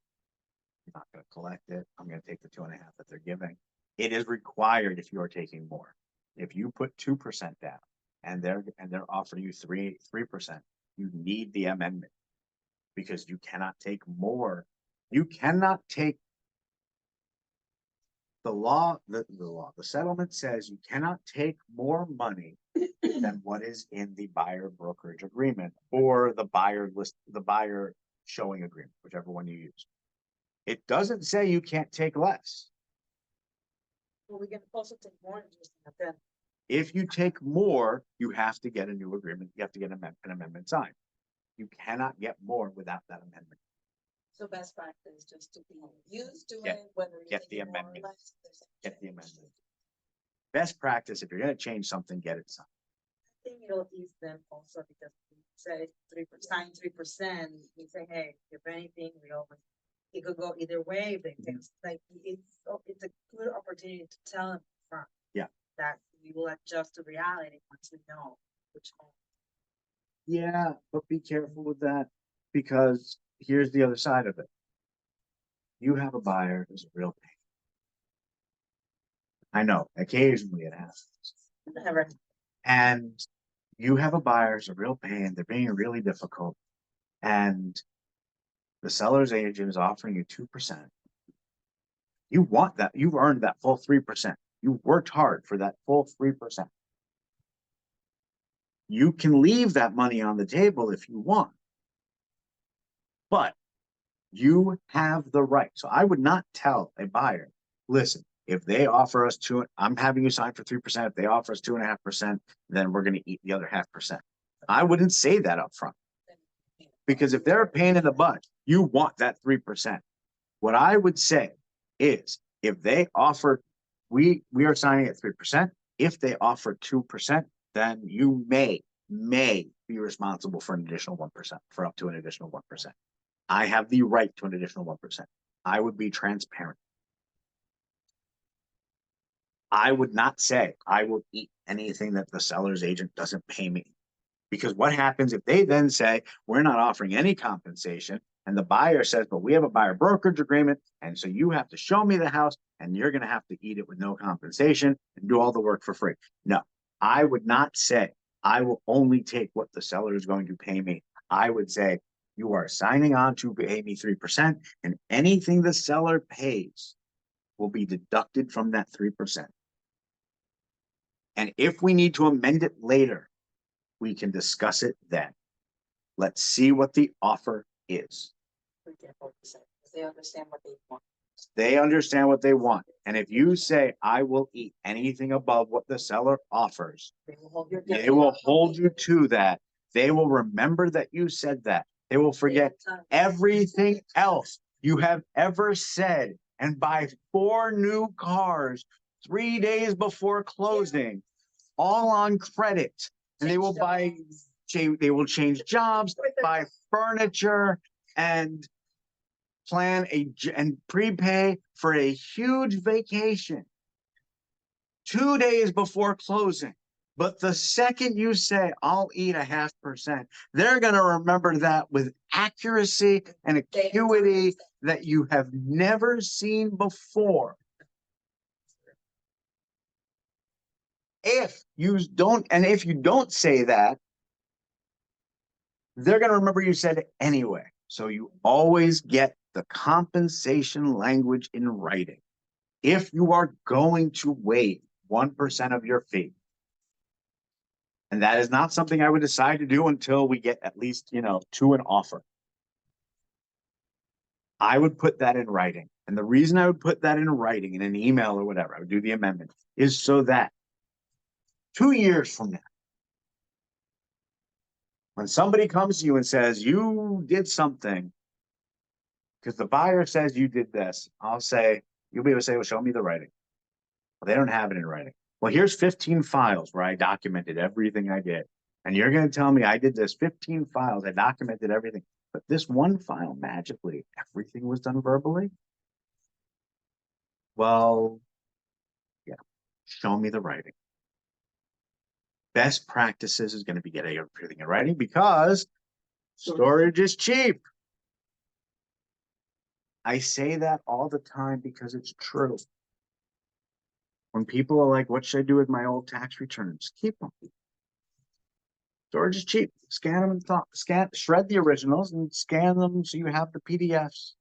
not gonna collect it. I'm gonna take the 2.5 that they're giving. It is required if you are taking more. If you put 2% down and they're offering you 3%, you need the amendment. Because you cannot take more. You cannot take the settlement says you cannot take more money than what is in the buyer brokerage agreement or the buyer showing agreement, whichever one you use. It doesn't say you can't take less. Well, we can also take more interest in it then. If you take more, you have to get a new agreement. You have to get an amendment signed. You cannot get more without that amendment. So best practice just to be used to Get- it, whether you get take the it more or amendment. less, there's a Get the change. amendment. Best practice, if you're gonna change something, get it signed. I think it'll ease them also because we said it's 3%, 3%. We say, hey, if anything, we always, it could go either way, but it's like, it's a good opportunity to tell them front. Yeah. That we will adjust to reality once we know which home. Yeah, but be careful with that because here's the other side of it. You have a buyer who's a real pain. I know, occasionally it happens. Never. And you have a buyer who's a real pain. They're being really difficult. And the seller's agent is offering you 2%. You want that. You've earned that full 3%. You worked hard for that full 3%. You can leave that money on the table if you want. But you have the right. So I would not tell a buyer, listen, if they offer us I'm having you sign for 3%. If they offer us 2.5%, then we're going to eat the other 0.5%. I wouldn't say that up front because if they're a pain in the butt, you want that 3%. What I would say is if they offer, we are signing at 3%. If they offer 2%, then you may be responsible for an additional 1%, for up to an additional 1%. I have the right to an additional 1%. I would be transparent. I would not say I will eat anything that the seller's agent doesn't pay me. Because what happens if they then say, we're not offering any compensation, and the buyer says, but we have a buyer brokerage agreement, and so you have to show me the house, and you're going to have to eat it with no compensation and do all the work for free. No, I would not say I will only take what the seller is going to pay me. I would say you are signing on to pay me 3%, and anything the seller pays will be deducted from that 3%. And if we need to amend it later, we can discuss it then. Let's see what the offer is. We can focus it, because they understand what they want. They understand what they want. And if you say, I will eat anything above what the seller offers, They will hold your. they will hold you to that. They will remember that you said that. They will forget everything else you have ever said and buy 4 new cars 3 days before closing, all on credit. And they will they will change jobs, buy furniture, and plan and prepay for a huge vacation 2 days before closing. But the second you say, I'll eat a 0.5%, they're going to remember that with accuracy and acuity that you have never seen before. If you don't say that, they're going to remember you said it anyway. So you always get the compensation language in writing. If you are going to waive 1% of your fee, and that is not something I would decide to do until we get at least, to an offer. I would put that in writing. And the reason I would put that in writing in an email or whatever, I would do the amendment, is so that 2 years from now, when somebody comes to you and says, you did something, because the buyer says you did this, I'll say, You'll be able to say, well, show me the writing. Well, they don't have it in writing. Well, here's 15 files where I documented everything I did. And you're going to tell me I did this 15 files, I documented everything. But this one file, magically, everything was done verbally? Well, yeah, show me the writing. Best practices is going to be getting everything in writing because storage is cheap. I say that all the time because it's true. When people are like, what should I do with my old tax returns? Keep them. Storage is cheap. Scan them and shred the originals and scan them so you have the PDFs.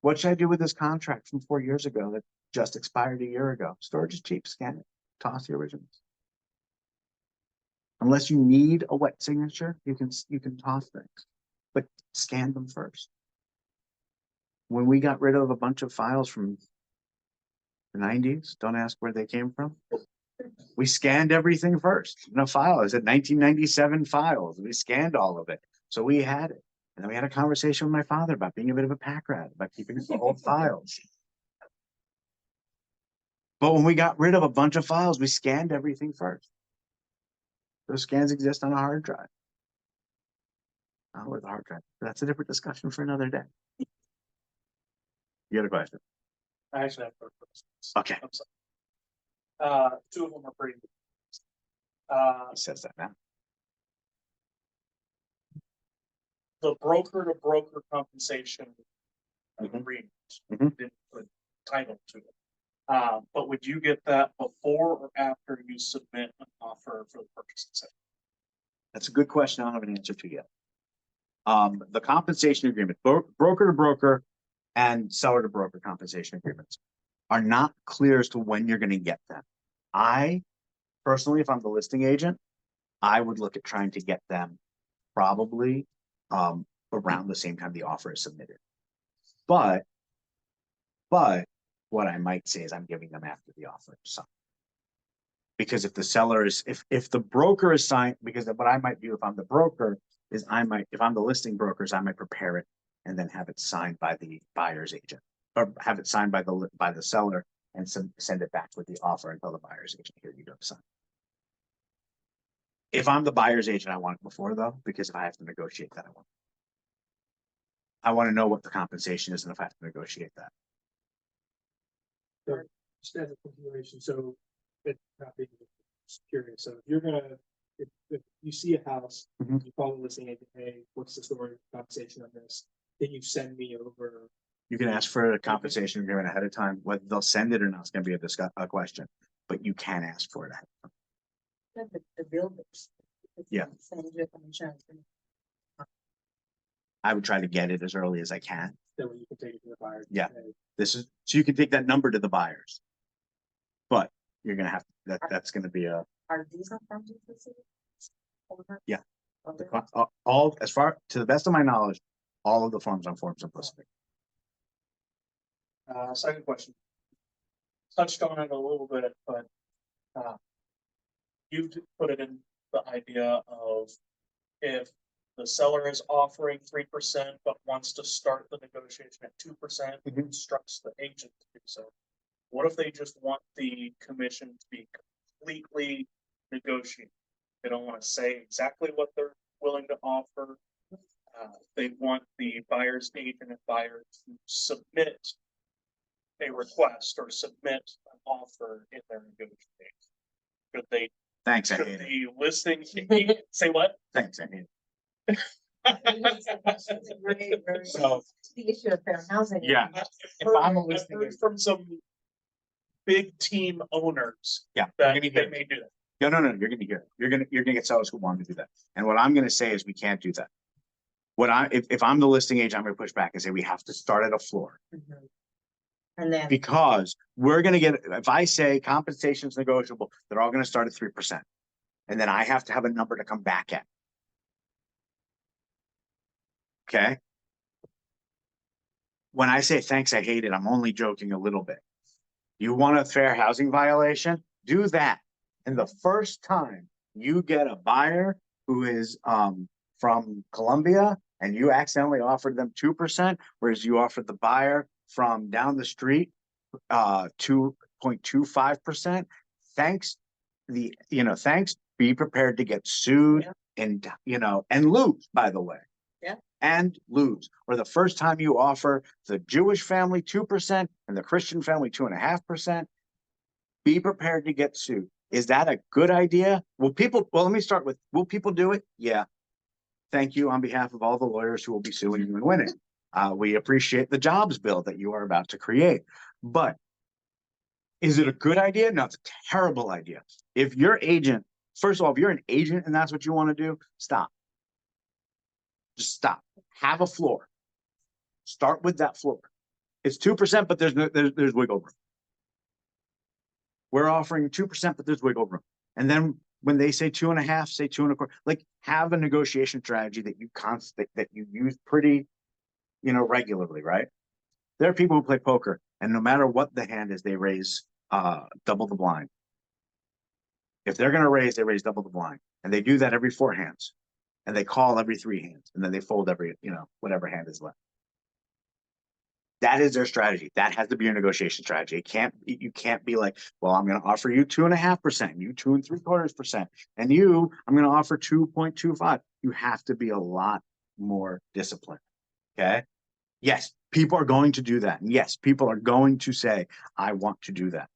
What should I do with this contract from 4 years ago that just expired a year ago? Storage is cheap. Scan it. Toss the originals. Unless you need a wet signature, you can toss things, but scan them first. When we got rid of a bunch of files from the 90s, don't ask where they came from. We scanned everything first in a file. It said 1997 files. We scanned all of it. So we had it. And then we had a conversation with my father about being a bit of a pack rat, about keeping the old files. But when we got rid of a bunch of files, we scanned everything first. Those scans exist on a hard drive. Not with a hard drive. That's a different discussion for another day. You got a question? I actually have 4 questions. Okay. I'm sorry. 2 of them are pretty. He says that now. The broker to broker compensation Mhm. agreement. Mhm. Didn't put title to it. But would you get that before or after you submit an offer for the purchase and sale? That's a good question. I don't have an answer to yet. The compensation agreement, broker to broker and seller to broker compensation agreements are not clear as to when you're going to get them. I personally, if I'm the listing agent, I would look at trying to get them probably around the same time the offer is submitted. But what I might say is I'm giving them after the offer is signed. Because if the seller is, if the broker is signed, because what I might do if I'm the broker is if I'm the listing brokers, I might prepare it and then have it signed by the buyer's agent or have it signed by the seller and send it back with the offer and tell the buyer's agent, here you go, sign. If I'm the buyer's agent, I want it before though, because if I have to negotiate that, I want to know what the compensation is and if I have to negotiate that. So just as a consideration, so it not being just curious, so if you're gonna, if you see a house, Mhm. you call the listing agent, hey, what's the story compensation on this? Then you send me over. You can ask for a compensation agreement ahead of time. Whether they'll send it or not is going to be a question, but you can ask for it ahead of time. The builders. Yeah. Send you an insurance. I would try to get it as early as I can. That way you can take it to the buyer. Yeah. Hey, So you can take that number to the buyers. But you're going to have that's going to be a, Are these on forms you can see? Yeah. Okay. all, as far, to the best of my knowledge, all of the forms on form simplicity. Second question. Touched on it a little bit, but you put it in the idea of if the seller is offering 3%, but wants to start the negotiation at 2%, Mhm. instructs the agent to do so. What if they just want the commission to be completely negotiated? They don't want to say exactly what they're willing to offer. They want the buyer's agent and buyer to submit a request or submit an offer in their negotiation. Should they, Thanks, I should hate it. the listing say what? Thanks, I hate it. So, The issue of fair housing. Yeah. If I'm a listing I've heard from some big team owners. Yeah, That you're they gonna hear it. may do that. No, you're going to hear it. You're going to get sellers who want to do that. And what I'm going to say is we can't do that. If I'm the listing agent, I'm going to push back and say we have to start at a floor. Mhm. And then, Because we're gonna get, if I say compensation is negotiable, they're all gonna start at 3%. And then I have to have a number to come back at. Okay? When I say thanks, I hate it, I'm only joking a little bit. You want a fair housing violation? Do that. And the first time you get a buyer who is from Colombia and you accidentally offered them 2%, whereas you offered the buyer from down the street, 2.25%. Thanks, thanks, be prepared to get sued and, and lose, by the way. Yeah. And lose. Or the first time you offer the Jewish family 2% and the Christian family 2.5%, be prepared to get sued. Is that a good idea? Well, let me start with, will people do it? Yeah. Thank you on behalf of all the lawyers who will be suing you and winning. We appreciate the jobs bill that you are about to create. But is it a good idea? No, it's a terrible idea. If your agent, first of all, if you're an agent and that's what you want to do, stop. Just stop. Have a floor. Start with that floor. It's 2%, but there's wiggle room. We're offering 2%, but there's wiggle room. And then when they say 2.5, say 2.25, like have a negotiation strategy that you use pretty, regularly, right? There are people who play poker, and no matter what the hand is, they raise double the blind. If they're going to raise, they raise double the blind, and they do that every 4 hands, and they call every 3 hands, and then they fold every, whatever hand is left. That is their strategy. That has to be your negotiation strategy. You can't be like, well, I'm going to offer you 2.5%, you 2.75%, and I'm going to offer 2.25. You have to be a lot more disciplined. Okay. Yes, people are going to do that. And yes, people are going to say, I want to do that.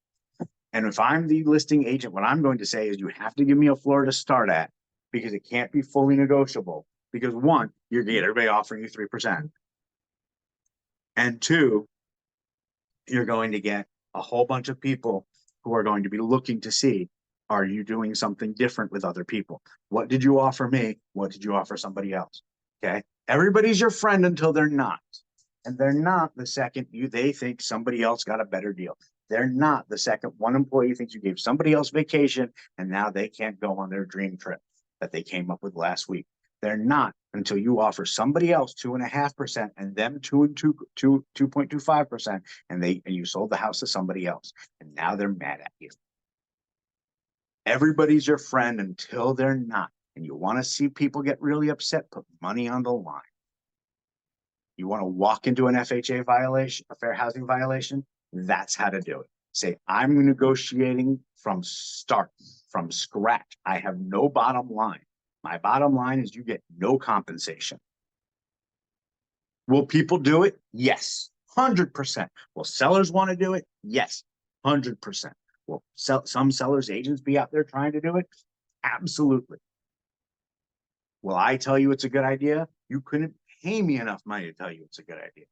And if I'm the listing agent, what I'm going to say is you have to give me a floor to start at because it can't be fully negotiable. Because 1, you're going to get everybody offering you 3%. And 2, you're going to get a whole bunch of people who are going to be looking to see, are you doing something different with other people? What did you offer me? What did you offer somebody else? Okay. Everybody's your friend until they're not. And they're not the second they think somebody else got a better deal. They're not the second one employee thinks you gave somebody else vacation and now they can't go on their dream trip that they came up with last week. They're not until you offer somebody else 2.5% and them 2.25%, and you sold the house to somebody else, and now they're mad at you. Everybody's your friend until they're not, and you want to see people get really upset, put money on the line. You want to walk into an FHA violation, a fair housing violation, that's how to do it. Say, I'm negotiating from scratch. I have no bottom line. My bottom line is you get no compensation. Will people do it? Yes, 100%. Will sellers want to do it? Yes, 100%. Will some sellers' agents be out there trying to do it? Absolutely. Will I tell you it's a good idea? You couldn't pay me enough money to tell you it's a good idea.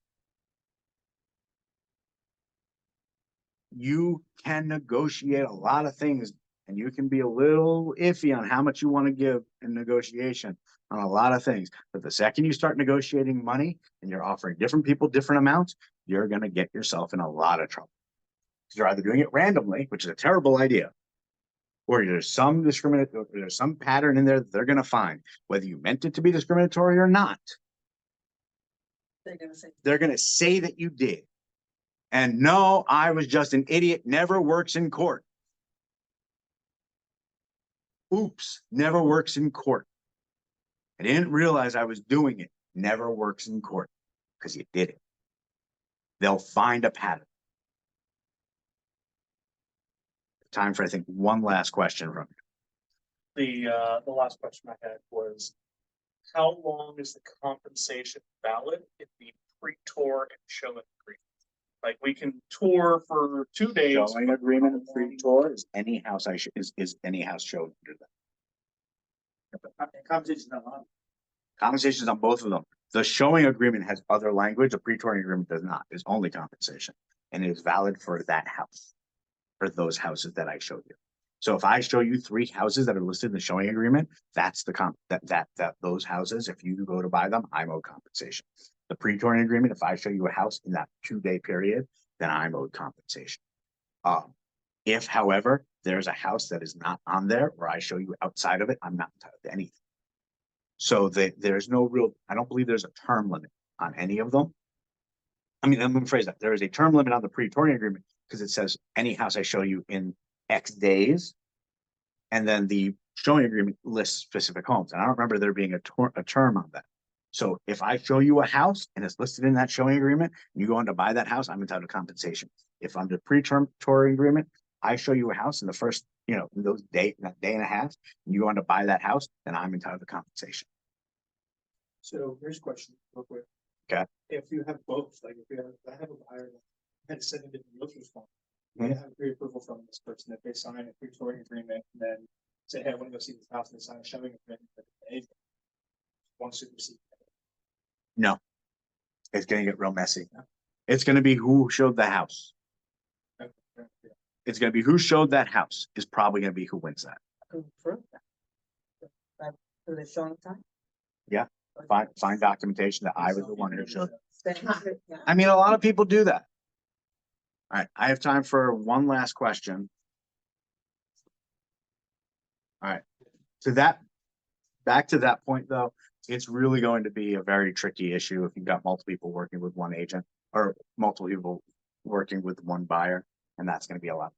You can negotiate a lot of things, and you can be a little iffy on how much you want to give in negotiation on a lot of things. But the second you start negotiating money and you're offering different people different amounts, you're going to get yourself in a lot of trouble. You're either doing it randomly, which is a terrible idea, or there's some pattern in there that they're going to find, whether you meant it to be discriminatory or not. They're going to say that you did. And no, I was just an idiot. Never works in court. Oops, never works in court. I didn't realize I was doing it. Never works in court because you did it. They'll find a pattern. Time for, I think, one last question from The last question I had was, how long is the compensation valid in the pre-tour and showing agreement? Like we can tour for 2 days. Showing agreement and free tour is any house is any house showed under that. Conversations on both of them. The showing agreement has other language. The pre-touring agreement does not. It's only compensation, and it is valid for that house, for those houses that I showed you. So if I show you 3 houses that are listed in the showing agreement, that's the those houses. If you go to buy them, I'm owed compensation. The pre-touring agreement, if I show you a house in that 2-day period, then I'm owed compensation. If, however, there's a house that is not on there, or I show you outside of it, I'm not entitled to anything. So there's no real, I don't believe there's a term limit on any of them. I mean, let me rephrase that. There is a term limit on the pre-touring agreement because it says any house I show you in X days. And then the showing agreement lists specific homes. And I don't remember there being a term on that. So if I show you a house and it's listed in that showing agreement, and you go on to buy that house, I'm entitled to compensation. If under pre-term touring agreement, I show you a house in the first, in that day and a half, and you go on to buy that house, then I'm entitled to compensation. So here's a question real quick. Okay. If you have both, like if you have, I have a buyer that had to send it in the realtor's form. Mhm. They have pre-approval from this person, if they sign a pre-touring agreement, and then say, hey, I want to go see this house, and they sign a showing agreement with the agent. One supersede. No, it's gonna get real messy. It's gonna be who showed the house. It's gonna be who showed that house is probably gonna be who wins that. Prove that. Like, through the showing time? Yeah. Find documentation that I was the one who showed. Yeah. I mean, a lot of people do that. All right, I have time for one last question. All right, back to that point though, it's really going to be a very tricky issue if you've got multiple people working with one agent or multiple people working with one buyer, and that's going to be a lot.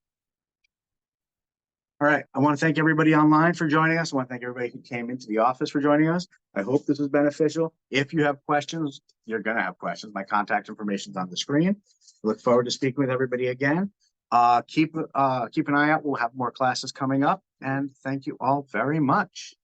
All right, I want to thank everybody online for joining us. I want to thank everybody who came into the office for joining us. I hope this was beneficial. If you have questions, you're going to have questions. My contact information is on the screen. Look forward to speaking with everybody again. Keep an eye out. We'll have more classes coming up, and thank you all very much.